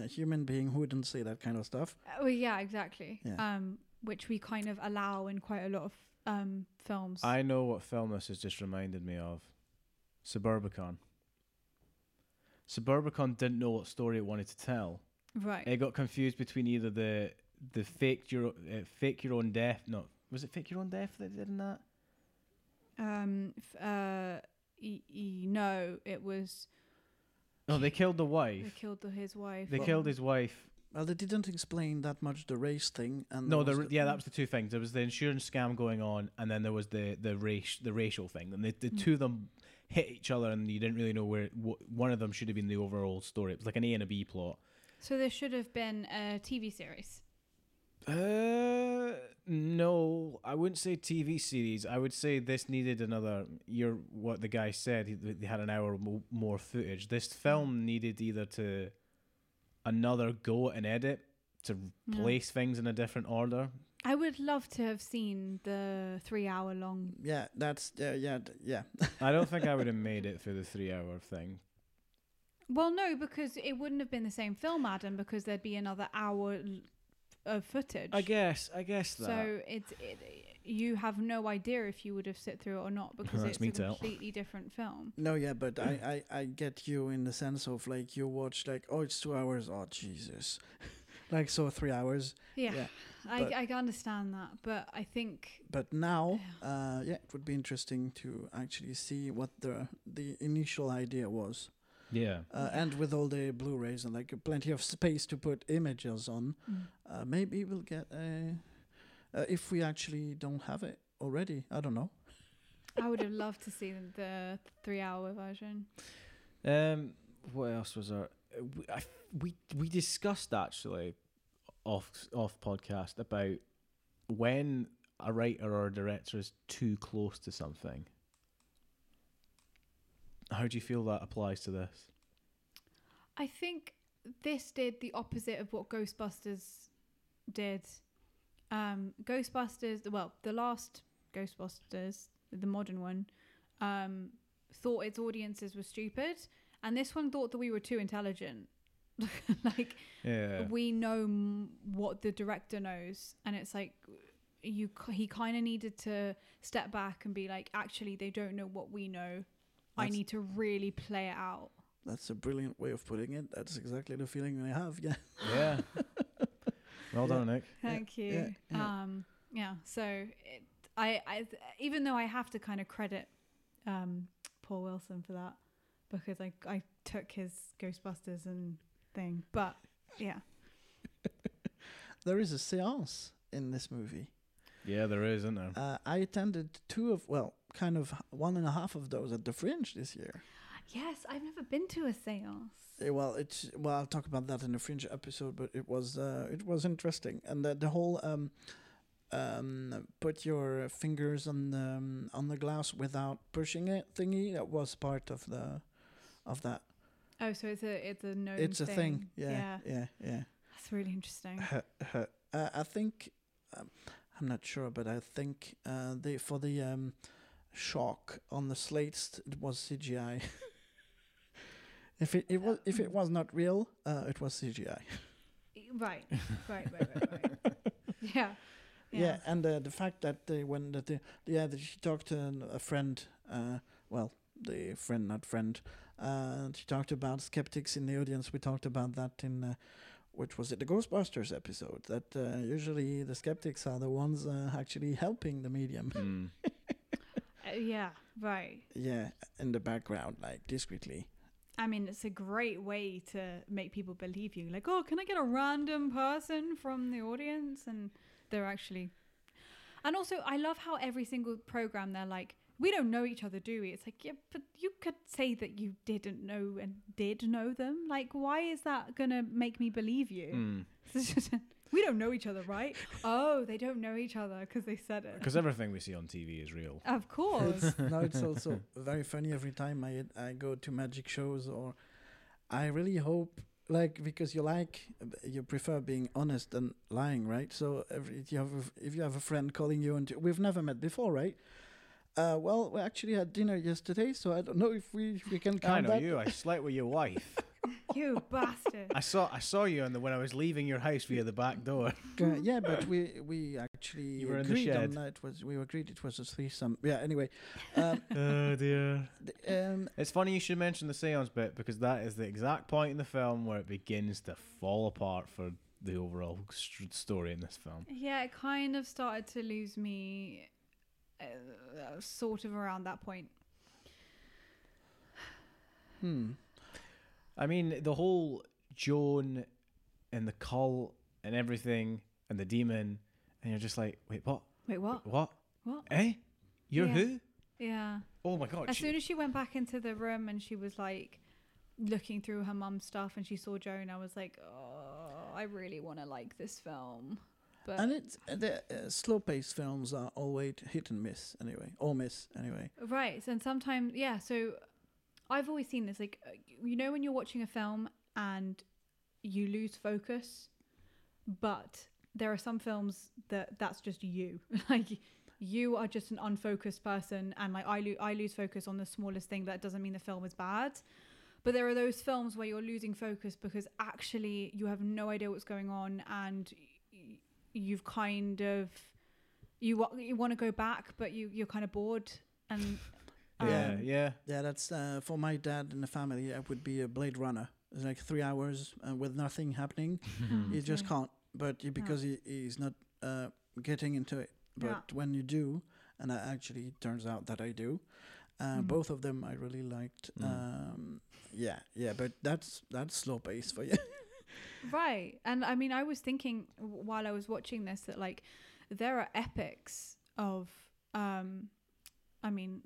S1: human being who wouldn't say that kind of stuff.
S2: Well, yeah, exactly.
S1: Yeah.
S2: Which we kind of allow in quite a lot of films.
S3: I know what film this has just reminded me of. Suburbicon. Suburbicon didn't know what story it wanted to tell.
S2: Right.
S3: It got confused between either the fake your own death. No, was it fake your own death that did in that?
S2: No, it was.
S3: Oh, they killed the wife.
S2: They killed his wife.
S3: They killed his wife.
S1: Well, they didn't explain that much the race thing, and
S3: No, that was the two things. There was the insurance scam going on, and then there was the racial thing. And the two of them hit each other, and you didn't really know where one of them should have been the overall story. It was like an A and a B plot.
S2: So there should have been a TV series.
S3: No, I wouldn't say TV series. I would say this needed another. What the guy said. They had an hour more footage. This film needed either to another go at an edit to place things in a different order.
S2: I would love to have seen the 3 hour long.
S1: Yeah, that's yeah.
S3: I don't think I would have made it through the 3 hour thing.
S2: Well, no, because it wouldn't have been the same film, Adam, because there'd be another hour of footage.
S3: I guess that.
S2: So you have no idea if you would have sit through it or not, because it's a completely different film.
S1: No, yeah, but I get you in the sense of like you watch like, oh, it's 2 hours, oh Jesus, like so 3 hours.
S2: Yeah. I understand that, but I think.
S1: But now, it would be interesting to actually see what the initial idea was.
S3: Yeah.
S1: And with all the Blu-rays and like plenty of space to put images on, maybe we'll get if we actually don't have it already. I don't know.
S2: I would have loved to see the 3 hour version.
S3: What else was there? We discussed actually off podcast about when a writer or a director is too close to something. How do you feel that applies to this?
S2: I think this did the opposite of what Ghostbusters did. The last Ghostbusters, the modern one, thought its audiences were stupid, and this one thought that we were too intelligent. We know what the director knows, and it's like he kind of needed to step back and be like, actually, they don't know what we know. I need to really play it out. That's
S1: a brilliant way of putting it. That's exactly the feeling I have. Yeah.
S3: Yeah. Well done, Nick.
S2: Thank you. So I even though I have to kind of credit Paul Wilson for that, because I took his Ghostbusters and thing, but yeah.
S1: There is a séance in this movie.
S3: Yeah, there is, isn't there?
S1: I attended kind of 1.5 of those at the Fringe this year.
S2: Yes, I've never been to a séance.
S1: I'll talk about that in the Fringe episode, but it was interesting, and the whole put your fingers on the glass without pushing it thingy, that was part of that.
S2: Oh, so it's a known
S1: it's a thing. Yeah.
S2: That's really interesting.
S1: I think I'm not sure, but I think for the shock on the slates, it was CGI. If it was not real, it was CGI.
S2: Right. Yeah,
S1: and the fact that that she talked to a friend, the friend, not friend, she talked about skeptics in the audience. We talked about that in, which was it, the Ghostbusters episode, that usually the skeptics are the ones actually helping the medium.
S2: Yeah, right.
S1: Yeah, in the background, like discreetly.
S2: I mean, it's a great way to make people believe you. Like, oh, can I get a random person from the audience? And they're actually... And also, I love how every single program, they're like, we don't know each other, do we? It's like, yeah, but you could say that you didn't know and did know them. Like, why is that going to make me believe you? It's just, we don't know each other, right? Oh, they don't know each other because they said it.
S3: Because everything we see on TV is real.
S2: Of course.
S1: It's also very funny every time I go to magic shows, or I really hope, like, because you prefer being honest than lying, right? So if you have a friend calling you, and we've never met before, right? Well, we actually had dinner yesterday, so I don't know if we can count that.
S3: I know you. I slept with your wife.
S2: You bastard.
S3: I saw you when I was leaving your house via the back door.
S1: Yeah, but we actually
S3: you were
S1: agreed
S3: in the shed.
S1: on that. We agreed it was a threesome. Yeah, anyway.
S3: Oh dear. It's funny you should mention the seance bit, because that is the exact point in the film where it begins to fall apart for the overall story in this film.
S2: Yeah, it kind of started to lose me sort of around that point.
S3: I mean, the whole Joan and the cult and everything and the demon, and you're just like, wait, what?
S2: Wait, what?
S3: What?
S2: What?
S3: Eh? You're
S2: Yeah.
S3: who?
S2: Yeah.
S3: Oh my god.
S2: As soon as she went back into the room and she was like looking through her mum's stuff and she saw Joan, I was like, oh, I really want to like this film. But
S1: And it's the slow-paced films are always hit and miss anyway, or miss anyway.
S2: right, and sometimes so I've always seen this, like, you know, when you're watching a film and you lose focus, but there are some films that's just you. Like, you are just an unfocused person, and like I lose focus on the smallest thing. That doesn't mean the film is bad, but there are those films where you're losing focus because actually you have no idea what's going on, and you've kind of you want to go back, but you're kind of bored. And
S3: yeah.
S1: That's for my dad and the family. It would be a Blade Runner. It's like 3 hours with nothing happening. You just can't. But because he's not getting into it. But when you do, and actually it turns out that I do, both of them I really liked. But that's slow pace for you.
S2: Right. And I mean, I was thinking while I was watching this that like there are epics of I mean,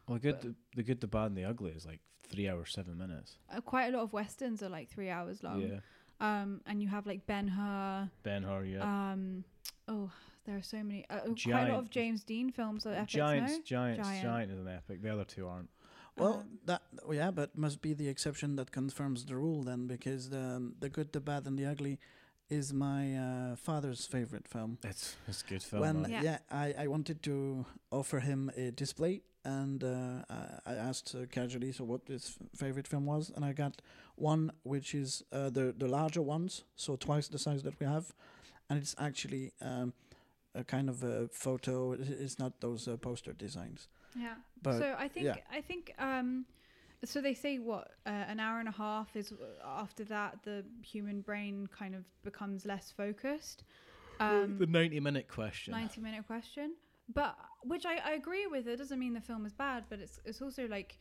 S3: well, the good, the bad, and the ugly is like 3 hours 7 minutes.
S2: Quite a lot of westerns are like 3 hours long.
S3: Yeah.
S2: And you have like Ben-Hur.
S3: Ben-Hur, yeah.
S2: There are so many. Quite a lot of James Dean films are epics.
S3: Giant is an epic. The other two aren't.
S1: Well, but must be the exception that confirms the rule then, because the good, the bad, and the ugly is my father's favorite film.
S3: It's a good film.
S1: I wanted to offer him a display, and I asked casually so what his favorite film was, and I got one which is the larger ones, so twice the size that we have, and it's actually a kind of a photo. It's not those poster designs.
S2: Yeah.
S1: But
S2: so I think so they say what an hour and a half is after that the human brain kind of becomes less focused.
S3: The 90-minute question.
S2: 90-minute question. But which I agree with. It doesn't mean the film is bad, but it's also like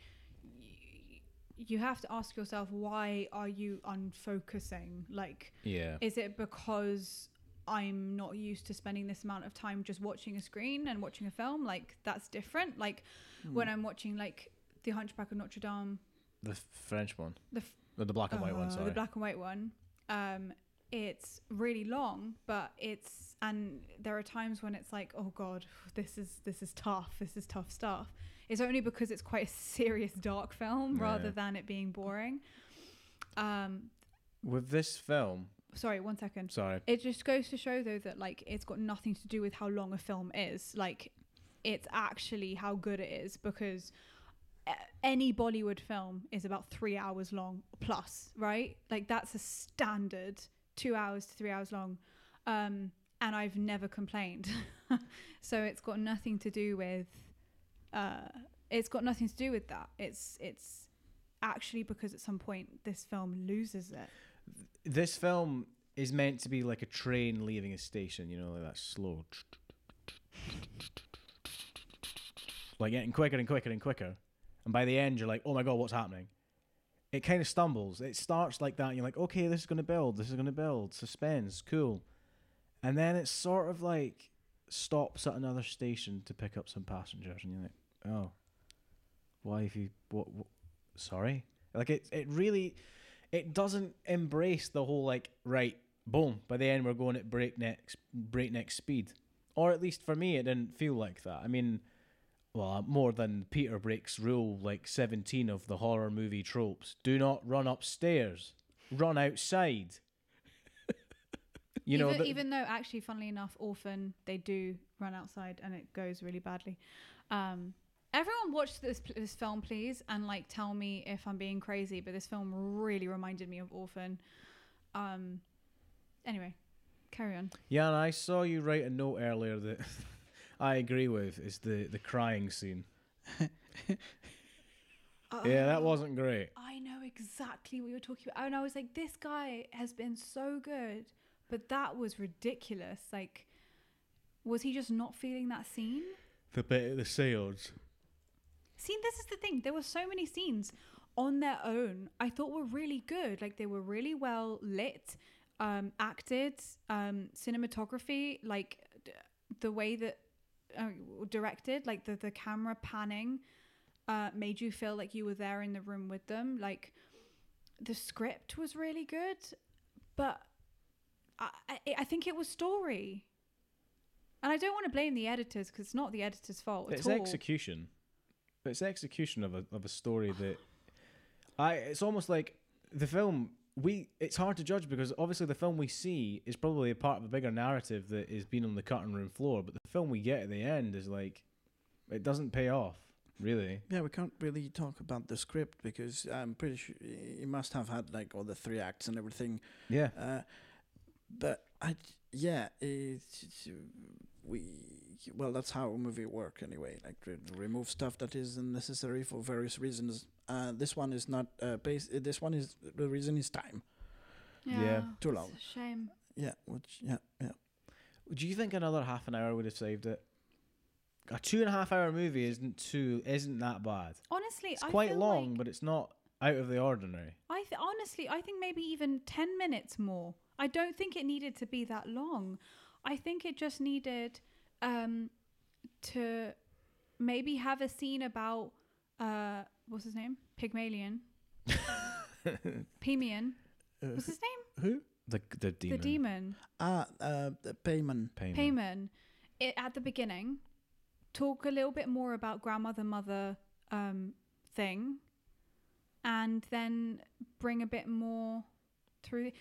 S2: you have to ask yourself, why are you unfocusing? Like, is it because I'm not used to spending this amount of time just watching a screen and watching a film? Like, that's different. Like when I'm watching like The Hunchback of Notre Dame,
S3: the French one, the black and white one. Sorry,
S2: the black and white one. It's really long, but and there are times when it's like, oh god, this is tough. This is tough stuff. It's only because it's quite a serious, dark film rather than it being boring.
S3: With this film.
S2: Sorry, 1 second.
S3: Sorry.
S2: It just goes to show though that like it's got nothing to do with how long a film is. Like, it's actually how good it is, because any Bollywood film is about 3 hours long plus, right? Like, that's a standard 2 hours to 3 hours long. And I've never complained. So it's got nothing to do with that. It's actually because at some point this film loses it.
S3: This film is meant to be like a train leaving a station, you know, like that slow, like getting quicker and quicker and quicker. And by the end, you're like, oh my God, what's happening? It kind of stumbles. It starts like that. And you're like, okay, this is going to build. Suspense, cool. And then it sort of like stops at another station to pick up some passengers. And you're like, oh, why have you, what sorry? Like it really, it doesn't embrace the whole like, right, boom, by the end we're going at breakneck speed. Or at least for me, it didn't feel like that. I mean, well, more than Peter breaks rule like 17 of the horror movie tropes. Do not run upstairs. Run outside.
S2: Even though actually, funnily enough, Orphan, they do run outside and it goes really badly. Everyone watch this film, please, and like tell me if I'm being crazy, but this film really reminded me of Orphan. Anyway, carry on.
S3: Yeah, and I saw you write a note earlier that I agree with, is the crying scene. Yeah, that wasn't great.
S2: I know exactly what you're talking about. And I was like, this guy has been so good but that was ridiculous. Like, was he just not feeling that scene?
S3: The bit of the seance.
S2: See, this is the thing. There were so many scenes on their own I thought were really good. Like, they were really well lit, acted, cinematography, like the way that directed, like the camera panning made you feel like you were there in the room with them. Like, the script was really good, but I think it was story. And I don't want to blame the editors, because it's not the editor's fault at all.
S3: It's execution. It's execution of a story that it's almost like the film. It's hard to judge because obviously the film we see is probably a part of a bigger narrative that is being on the cutting room floor. But the film we get at the end is like, it doesn't pay off, really.
S1: Yeah, we can't really talk about the script because I'm pretty sure he must have had like all the 3 acts and everything.
S3: Yeah.
S1: But that's how a movie works anyway. Like remove stuff that isn't necessary for various reasons. This one is not this one is the reason is time.
S3: Yeah.
S1: Too long.
S2: It's a shame.
S1: Yeah.
S3: Do you think another half an hour would have saved it? A 2.5 hour movie isn't that bad.
S2: Honestly,
S3: It's
S2: I
S3: quite
S2: feel
S3: long,
S2: like
S3: but it's not out of the ordinary.
S2: honestly, I think maybe even 10 minutes more. I don't think it needed to be that long. I think it just needed to maybe have a scene about what's his name? Pygmalion. Pemian. What's his name?
S1: Who?
S3: The demon.
S2: The demon.
S1: The Payman.
S2: Payman. At the beginning, talk a little bit more about grandmother mother thing, and then bring a bit more through.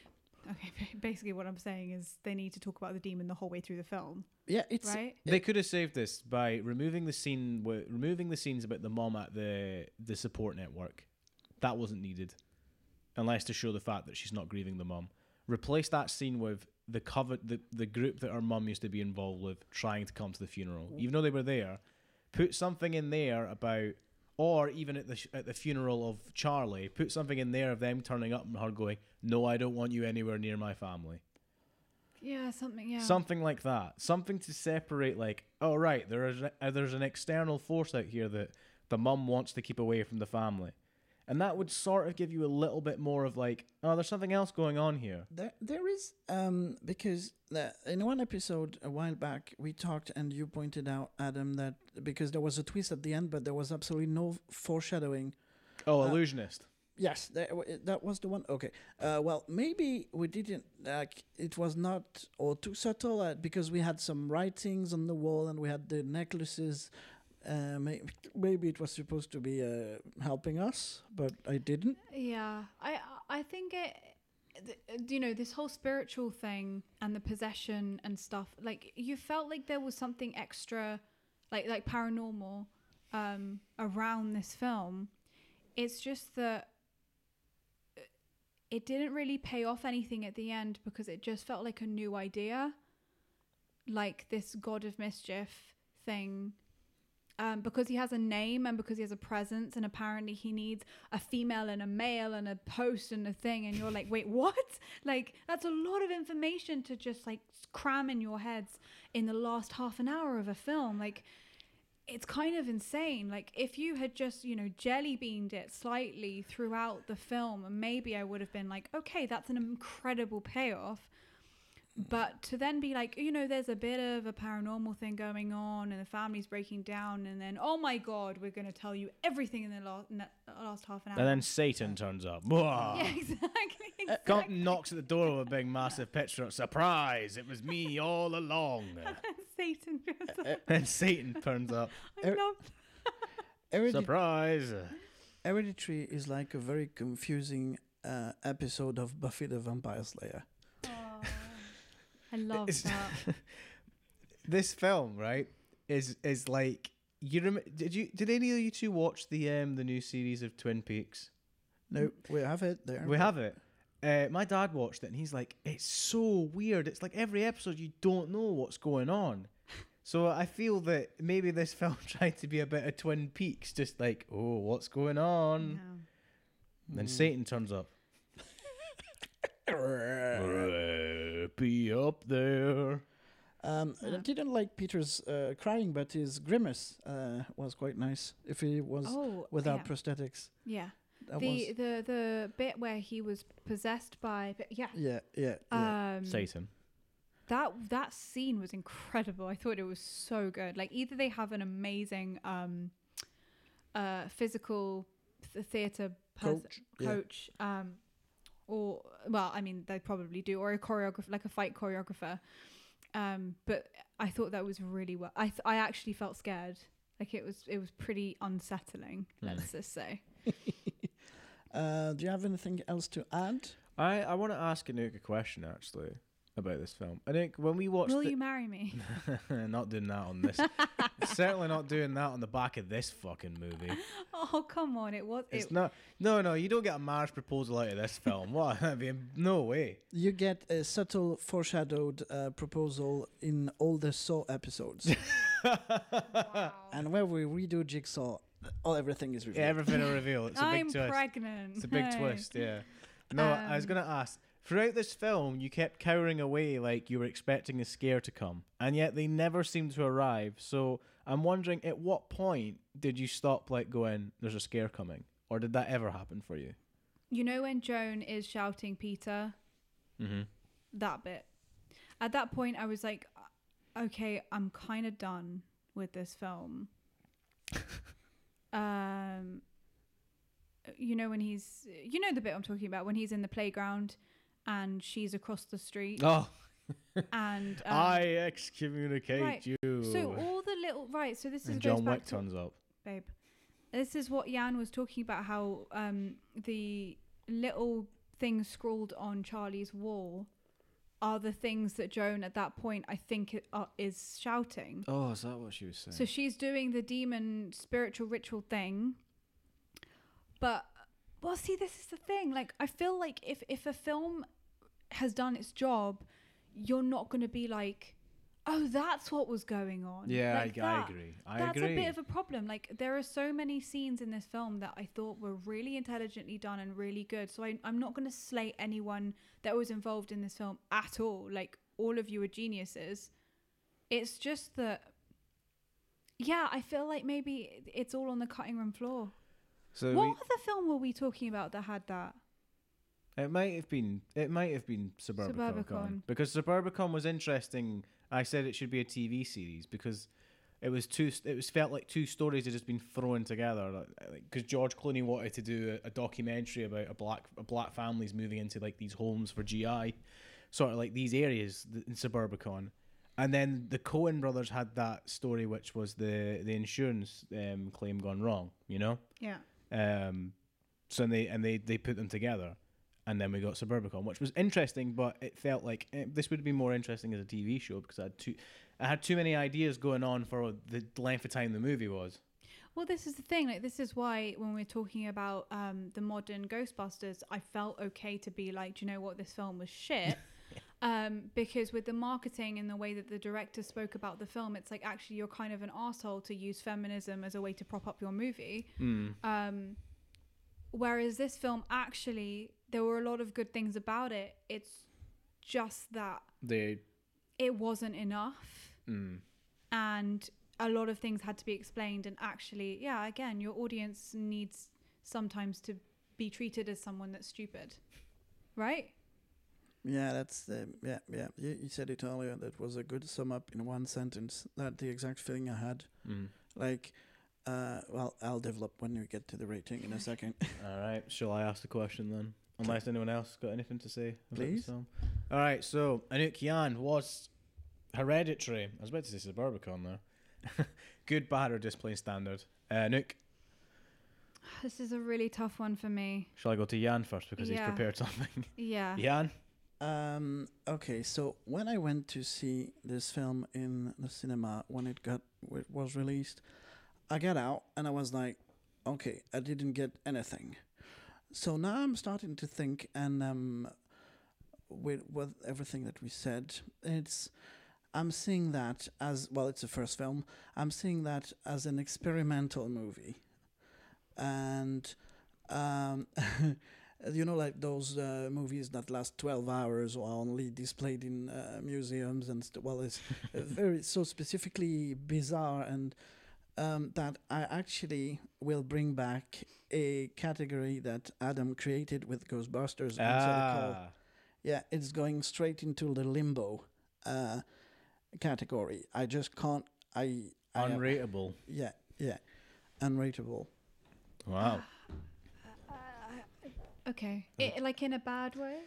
S2: Okay, basically what I'm saying is they need to talk about the demon the whole way through the film.
S1: Yeah, it's
S2: right.
S3: They could have saved this by removing the scenes about the mom at the support network. That wasn't needed, unless to show the fact that she's not grieving the mom. Replace that scene with the group that her mum used to be involved with trying to come to the funeral, even though they were there. Put something in there about, or even at the funeral of Charlie, put something in there of them turning up and her going, "No, I don't want you anywhere near my family."
S2: Yeah, something. Yeah,
S3: something like that. Something to separate. Like, oh right, there's an external force out here that the mum wants to keep away from the family. And that would sort of give you a little bit more of like, oh, there's something else going on here.
S1: There is, because in one episode a while back, we talked and you pointed out, Adam, that because there was a twist at the end, but there was absolutely no foreshadowing.
S3: Oh, illusionist.
S1: Yes, that was the one. Okay. Well, maybe we didn't, it was not or too subtle because we had some writings on the wall and we had the necklaces. Maybe it was supposed to be helping us, but I didn't.
S2: Yeah, I think this whole spiritual thing and the possession and stuff, like you felt like there was something extra, like paranormal, around this film. It's just that it didn't really pay off anything at the end because it just felt like a new idea, like this god of mischief thing. Because he has a name and because he has a presence, and apparently he needs a female and a male and a post and a thing, and you're like, wait, what? Like, that's a lot of information to just like cram in your heads in the last half an hour of a film. Like, it's kind of insane. Like, if you had just, jelly beaned it slightly throughout the film, maybe I would have been like, okay, that's an incredible payoff. But to then be like, there's a bit of a paranormal thing going on and the family's breaking down, and then, oh my God, we're going to tell you everything in the last half an hour.
S3: And then Satan turns up.
S2: Yeah, exactly.
S3: Compton knocks at the door with a big, massive picture. Surprise! It was me all along.
S2: Satan turns up.
S3: And Satan turns up.
S2: I love
S3: Surprise!
S1: Hereditary is like a very confusing episode of Buffy the Vampire Slayer.
S2: I love that.
S3: This film, right, is like did any of you two watch the new series of Twin Peaks?
S1: No, we have it there.
S3: We have it. My dad watched it and he's like, it's so weird. It's like every episode you don't know what's going on. So I feel that maybe this film tried to be a bit of Twin Peaks, just like, oh, what's going on?
S2: Yeah.
S3: Then Satan turns up. be up there.
S1: I didn't like Peter's crying, but his grimace was quite nice. If he was without prosthetics.
S2: Yeah.
S1: That
S2: The bit where he was possessed by
S3: Satan.
S2: That scene was incredible. I thought it was so good. Like either they have an amazing physical theater coach or well, I mean they probably do, or a choreographer, like a fight choreographer. But I thought that was really well. I actually felt scared. Like it was pretty unsettling. Let's just say.
S1: Do you have anything else to add?
S3: I want to ask Anouk a question actually about this film. Anouk, when we watched,
S2: will you marry me?
S3: Not doing that on this. Certainly not doing that on the back of this fucking movie.
S2: Oh come on!
S3: It's not. No. You don't get a marriage proposal out of this film. What? I mean, no way.
S1: You get a subtle foreshadowed proposal in all the Saw episodes.
S2: Wow.
S1: And where we redo Jigsaw, everything is revealed.
S3: Yeah, everything will reveal. It's a big twist.
S2: I'm pregnant.
S3: It's a big twist. Yeah. No, I was gonna ask. Throughout this film, you kept cowering away like you were expecting a scare to come, and yet they never seemed to arrive. So I'm wondering, at what point did you stop like going, "There's a scare coming," or did that ever happen for you?
S2: You know when Joan is shouting Peter?
S3: Mm-hmm.
S2: That bit. At that point, I was like, okay, I'm kind of done with this film. You know when he's, you know the bit I'm talking about, when he's in the playground and she's across the street.
S3: Oh.
S2: And
S3: I excommunicate
S2: right.
S3: you.
S2: So all the little so this is
S3: and John Wick turns up.
S2: Babe, this is what Yann was talking about. How the little things scrawled on Charlie's wall are the things that Joan at that point I think is shouting.
S3: Oh, is that what she was saying?
S2: So she's doing the demon spiritual ritual thing. But well, see, this is the thing. Like, I feel like if a film has done its job, you're not going to be like, oh, that's what was going on.
S3: Yeah,
S2: like
S3: I agree.
S2: That's a bit of a problem. Like, there are so many scenes in this film that I thought were really intelligently done and really good. So I'm not going to slate anyone that was involved in this film at all. Like, all of you are geniuses. It's just that, yeah, I feel like maybe it's all on the cutting room floor.
S3: So
S2: what other film were we talking about that had that?
S3: It might have been Suburbicon. Because Suburbicon was interesting. I said it should be a TV series because it was felt like two stories had just been thrown together. Because George Clooney wanted to do a documentary about a black families moving into like these homes for GI, sort of like these areas in Suburbicon. And then the Coen brothers had that story, which was the insurance claim gone wrong. You know.
S2: Yeah.
S3: So they put them together. And then we got Suburbicon, which was interesting, but it felt like this would be more interesting as a TV show because I had too many ideas going on for the length of time the movie was.
S2: Well, this is the thing. Like, this is why when we're talking about the modern Ghostbusters, I felt okay to be like, do you know what, this film was shit. Because with the marketing and the way that the director spoke about the film, it's like actually you're kind of an arsehole to use feminism as a way to prop up your movie. Whereas this film, actually, there were a lot of good things about it. It's just that it wasn't enough. And a lot of things had to be explained. And actually, yeah, again, your audience needs sometimes to be treated as someone that's stupid. Right?
S1: Yeah, that's yeah. You said it earlier. That was a good sum up in one sentence. That's the exact feeling I had. Like, well, I'll develop when we get to the rating in a second. All
S3: right. Shall I ask the question then? Unless anyone else got anything to say about
S1: Please.
S3: the film. All right. So, Anouk, Yann, was Hereditary. I was about to say Suburbicon there. Good, bad, or just plain standard? Anouk.
S2: This is a really tough one for me.
S3: Shall I go to Yann first because he's prepared something?
S2: Yeah.
S3: Yann?
S1: Okay, so when I went to see this film in the cinema when it was released, I got out and I was like, okay, I didn't get anything. So now I'm starting to think, and with everything that we said, I'm seeing that as, well, it's a first film, I'm seeing that as an experimental movie. And like those movies that last 12 hours or are only displayed in museums and well, it's very so specifically bizarre, and that I actually will bring back a category that Adam created with Ghostbusters. Answer the Call. Yeah, it's going straight into the limbo category. I just can't.
S3: Unrateable.
S1: Yeah, unrateable.
S3: Wow.
S2: Okay. Like in a bad way?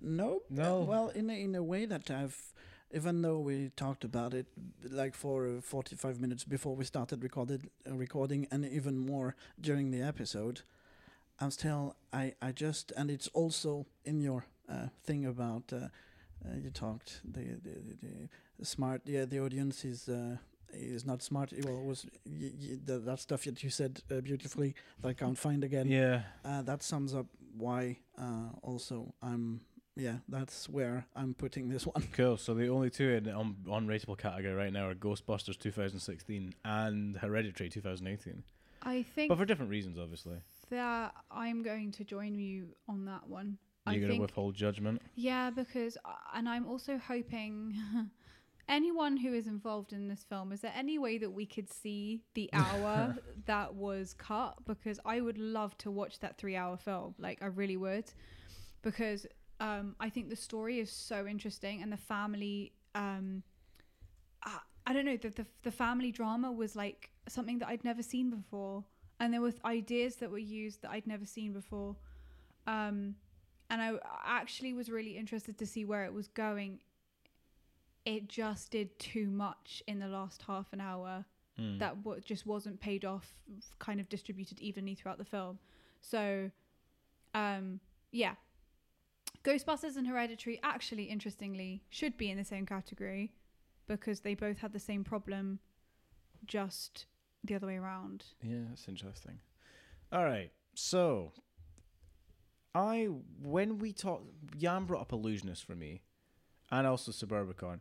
S1: No. Well, in a way that even though we talked about it like for 45 minutes before we started recording, and even more during the episode, I'm still I just, and it's also in your thing about you talked the smart. Yeah, the audience is not smart. Well, it was that stuff that you said beautifully that I can't find again.
S3: Yeah.
S1: That sums up why also that's where I'm putting this one.
S3: Cool. So the only two in the unrateable category right now are Ghostbusters 2016 and Hereditary 2018.
S2: I think,
S3: but for different reasons, obviously.
S2: That I'm going to join you on that one.
S3: You're going to withhold judgment?
S2: Yeah, because, and I'm also hoping anyone who is involved in this film, is there any way that we could see the hour that was cut? Because I would love to watch that 3-hour film. Like, I really would. Because I think the story is so interesting, and the family, I don't know, the family drama was like something that I'd never seen before. And there were ideas that were used that I'd never seen before. And I actually was really interested to see where it was going. It just did too much in the last half an hour that just wasn't paid off, kind of distributed evenly throughout the film. So, yeah. Ghostbusters and Hereditary actually, interestingly, should be in the same category because they both had the same problem, just the other way around.
S3: Yeah, that's interesting. All right, so when we talked, Yann brought up Illusionist for me, and also Suburbicon.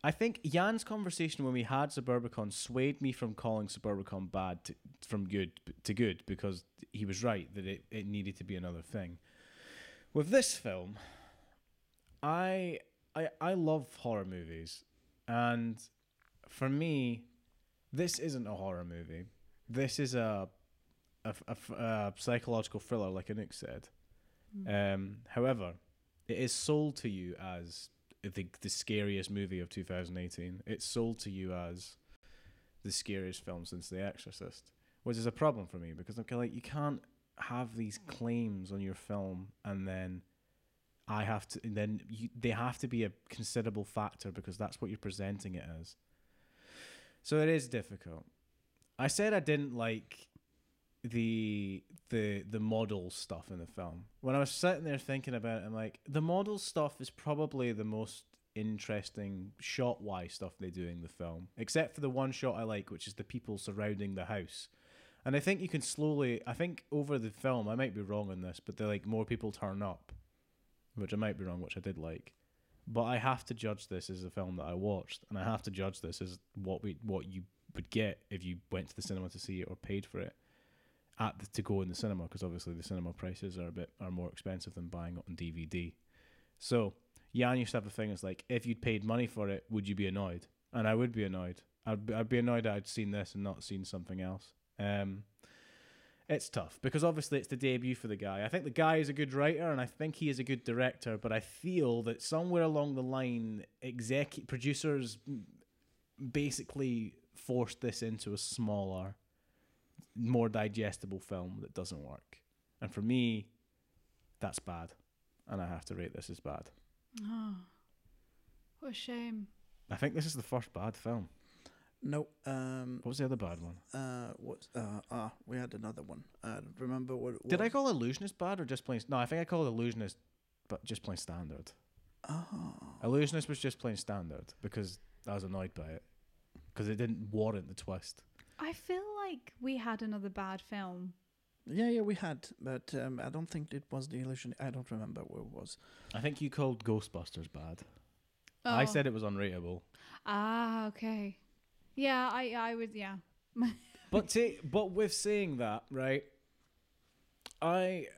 S3: I think Yann's conversation when we had Suburbicon swayed me from calling Suburbicon bad from good to good, because he was right that it needed to be another thing. With this film, I love horror movies, and for me, this isn't a horror movie. This is a psychological thriller, like Anouk said. However, it is sold to you as the scariest movie of 2018. It's sold to you as the scariest film since The Exorcist, which is a problem for me, because I'm kind of like, you can't have these claims on your film and then they have to be a considerable factor because that's what you're presenting it as. So it is difficult. I said I didn't like the model stuff in the film. When I was sitting there thinking about it, I'm like, the model stuff is probably the most interesting shot-wise stuff they do in the film, except for the one shot I like, which is the people surrounding the house. And I think you can slowly, I think over the film, I might be wrong on this, but they're like, more people turn up, which I might be wrong, which I did like. But I have to judge this as a film that I watched, and I have to judge this as what you would get if you went to the cinema to see it or paid for it to go in the cinema, because obviously the cinema prices are more expensive than buying it on DVD. So Yann used to have a thing, it's like, if you'd paid money for it, would you be annoyed? And I would be annoyed. I'd be annoyed that I'd seen this and not seen something else. It's tough because obviously it's the debut for the guy. I think the guy is a good writer and I think he is a good director, but I feel that somewhere along the line, producers basically forced this into a smaller, more digestible film that doesn't work. And for me, that's bad. And I have to rate this as bad.
S2: Oh, what a shame.
S3: I think this is the first bad film.
S1: No.
S3: What was the other bad one?
S1: We had another one. I don't remember what it was.
S3: Did I call Illusionist bad or just plain... No, I think I called Illusionist but just plain standard.
S1: Oh.
S3: Illusionist was just plain standard because I was annoyed by it. Because it didn't warrant the twist.
S2: I feel like we had another bad film.
S1: Yeah, we had. But I don't think it was The Illusion. I don't remember what it was.
S3: I think you called Ghostbusters bad.
S2: Oh.
S3: I said it was unrateable.
S2: Ah, okay. Yeah, I would, yeah.
S3: But with saying that, right, I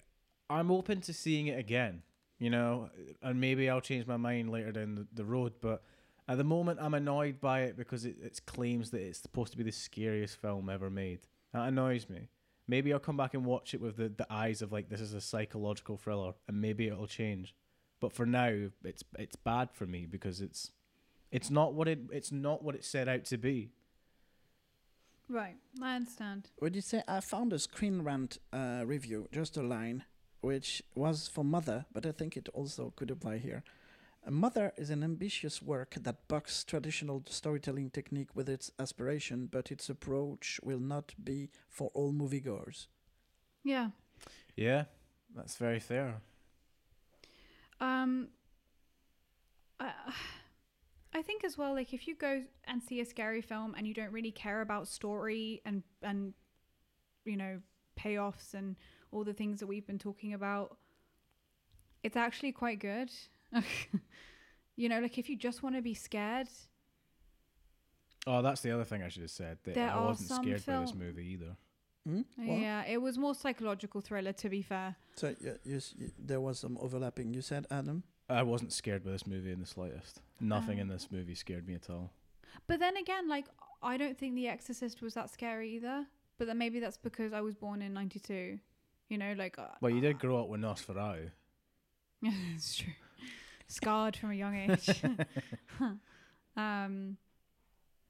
S3: I'm open to seeing it again, you know, and maybe I'll change my mind later down the road. But at the moment, I'm annoyed by it because it claims that it's supposed to be the scariest film ever made. That annoys me. Maybe I'll come back and watch it with the eyes of like, this is a psychological thriller, and maybe it'll change. But for now, it's bad for me because it's not what it set out to be.
S2: Right, I understand.
S1: Would you say I found a Screen Rant review, just a line, which was for Mother, but I think it also could apply here. Mother is an ambitious work that bucks traditional storytelling technique with its aspiration, but its approach will not be for all moviegoers.
S2: Yeah.
S3: Yeah, that's very fair.
S2: I think as well, like if you go and see a scary film and you don't really care about story and you know, payoffs and all the things that we've been talking about, it's actually quite good. You know, like if you just want to be scared.
S3: Oh, that's the other thing I should have said. That I wasn't scared by this movie either.
S2: Yeah, it was more psychological thriller, to be fair.
S1: So there was some overlapping. You said, Adam?
S3: I wasn't scared by this movie in the slightest. Nothing in this movie scared me at all.
S2: But then again, like, I don't think The Exorcist was that scary either. But then maybe that's because I was born in 92. You know, like...
S3: well, you did grow up with Nosferatu.
S2: Yeah, it's true. Scarred from a young age.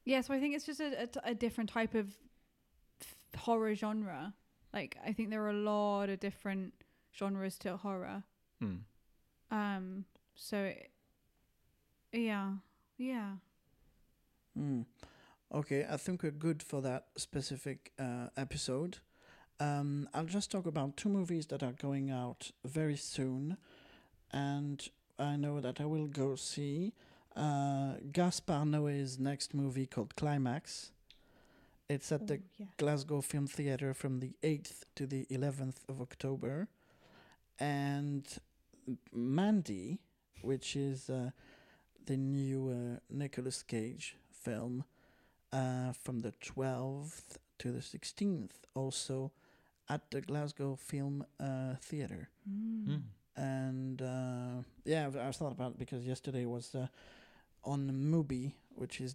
S2: Yeah, so I think it's just a different type of horror genre. Like, I think there are a lot of different genres to horror. So yeah.
S1: Okay, I think we're good for that specific episode. I'll just talk about 2 movies that are going out very soon, and I know that I will go see Gaspar Noé's next movie called Climax. It's at the Glasgow Film Theatre from the 8th to the 11th of October. And Mandy, which is the new Nicolas Cage film, from the 12th to the 16th, also at the Glasgow Film Theatre. And I thought about it because yesterday was on Mubi, which is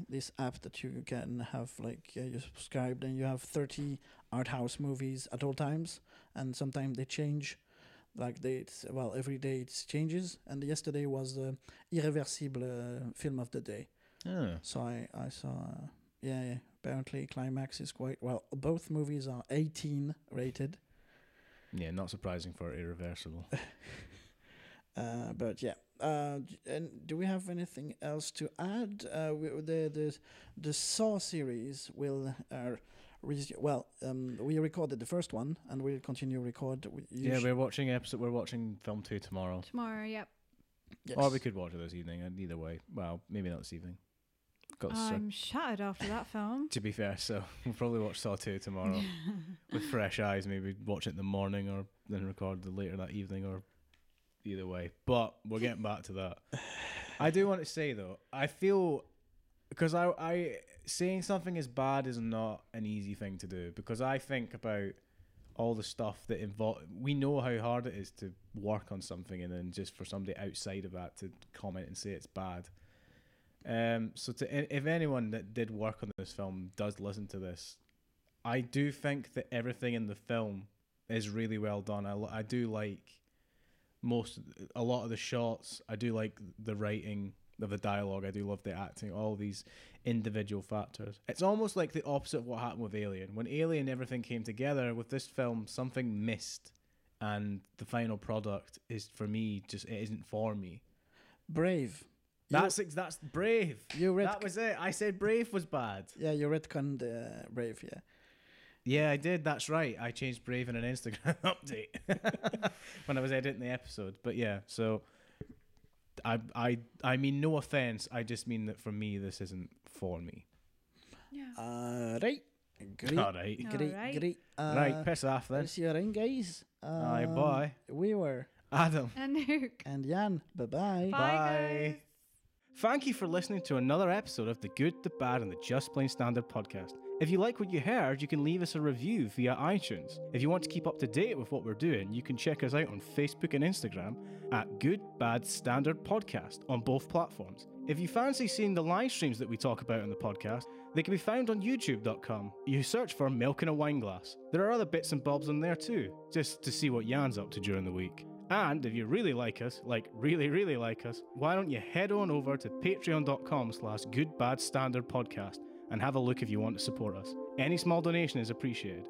S1: this app that you can have, like, you subscribed and you have 30 art house movies at all times, and sometimes they change. Like every day it changes, and yesterday was Irreversible film of the day. So I saw, apparently Climax is quite, well, both movies are 18 rated.
S3: Yeah, not surprising for Irreversible.
S1: But yeah, and do we have anything else to add? The Saw series will... we recorded the first one, and we'll continue record.
S3: We're watching film 2 tomorrow.
S2: Tomorrow, yep.
S1: Yes.
S3: Or we could watch it this evening. Either way, well, maybe not this evening.
S2: I'm shattered after that film.
S3: To be fair, so we'll probably watch Saw 2 tomorrow with fresh eyes. Maybe watch it in the morning, or then record it later that evening, or either way. But we're getting back to that. I do want to say though, I feel, because I saying something is bad is not an easy thing to do, because I think about all the stuff that we know how hard it is to work on something, and then just for somebody outside of that to comment and say it's bad. So if anyone that did work on this film does listen to this, I do think that everything in the film is really well done. I do like a lot of the shots. I do like the writing of the dialogue. I do love the acting, all these individual factors. It's almost like the opposite of what happened with Alien. When Alien, everything came together. With this film, something missed, and the final product is, for me, just, it isn't for me.
S1: Brave.
S3: That's Brave. That was it. I said Brave was bad.
S1: Yeah, you retconned Brave, yeah.
S3: Yeah, I did. That's right. I changed Brave in an Instagram update when I was editing the episode. But yeah, so I mean, no offense. I just mean that for me, this isn't for me.
S2: Yeah.
S1: Right. Great.
S3: All right.
S1: Great.
S3: Right, piss off then.
S1: See you around, guys.
S3: Aye, bye.
S1: We were
S3: Adam.
S2: Anouk.
S1: And Yann. Bye-bye.
S2: Bye, guys.
S3: Thank you for listening to another episode of The Good, the Bad, and the Just Plain Standard podcast. If you like what you heard, you can leave us a review via iTunes. If you want to keep up to date with what we're doing, you can check us out on Facebook and Instagram at Good Bad Standard Podcast on both platforms. If you fancy seeing the live streams that we talk about on the podcast, they can be found on youtube.com. You search for Milk in a Wineglass. There are other bits and bobs on there too, just to see what Yann's up to during the week. And if you really like us, like really like us, why don't you head on over to patreon.com/goodbadstandardpodcast and have a look if you want to support us. Any small donation is appreciated.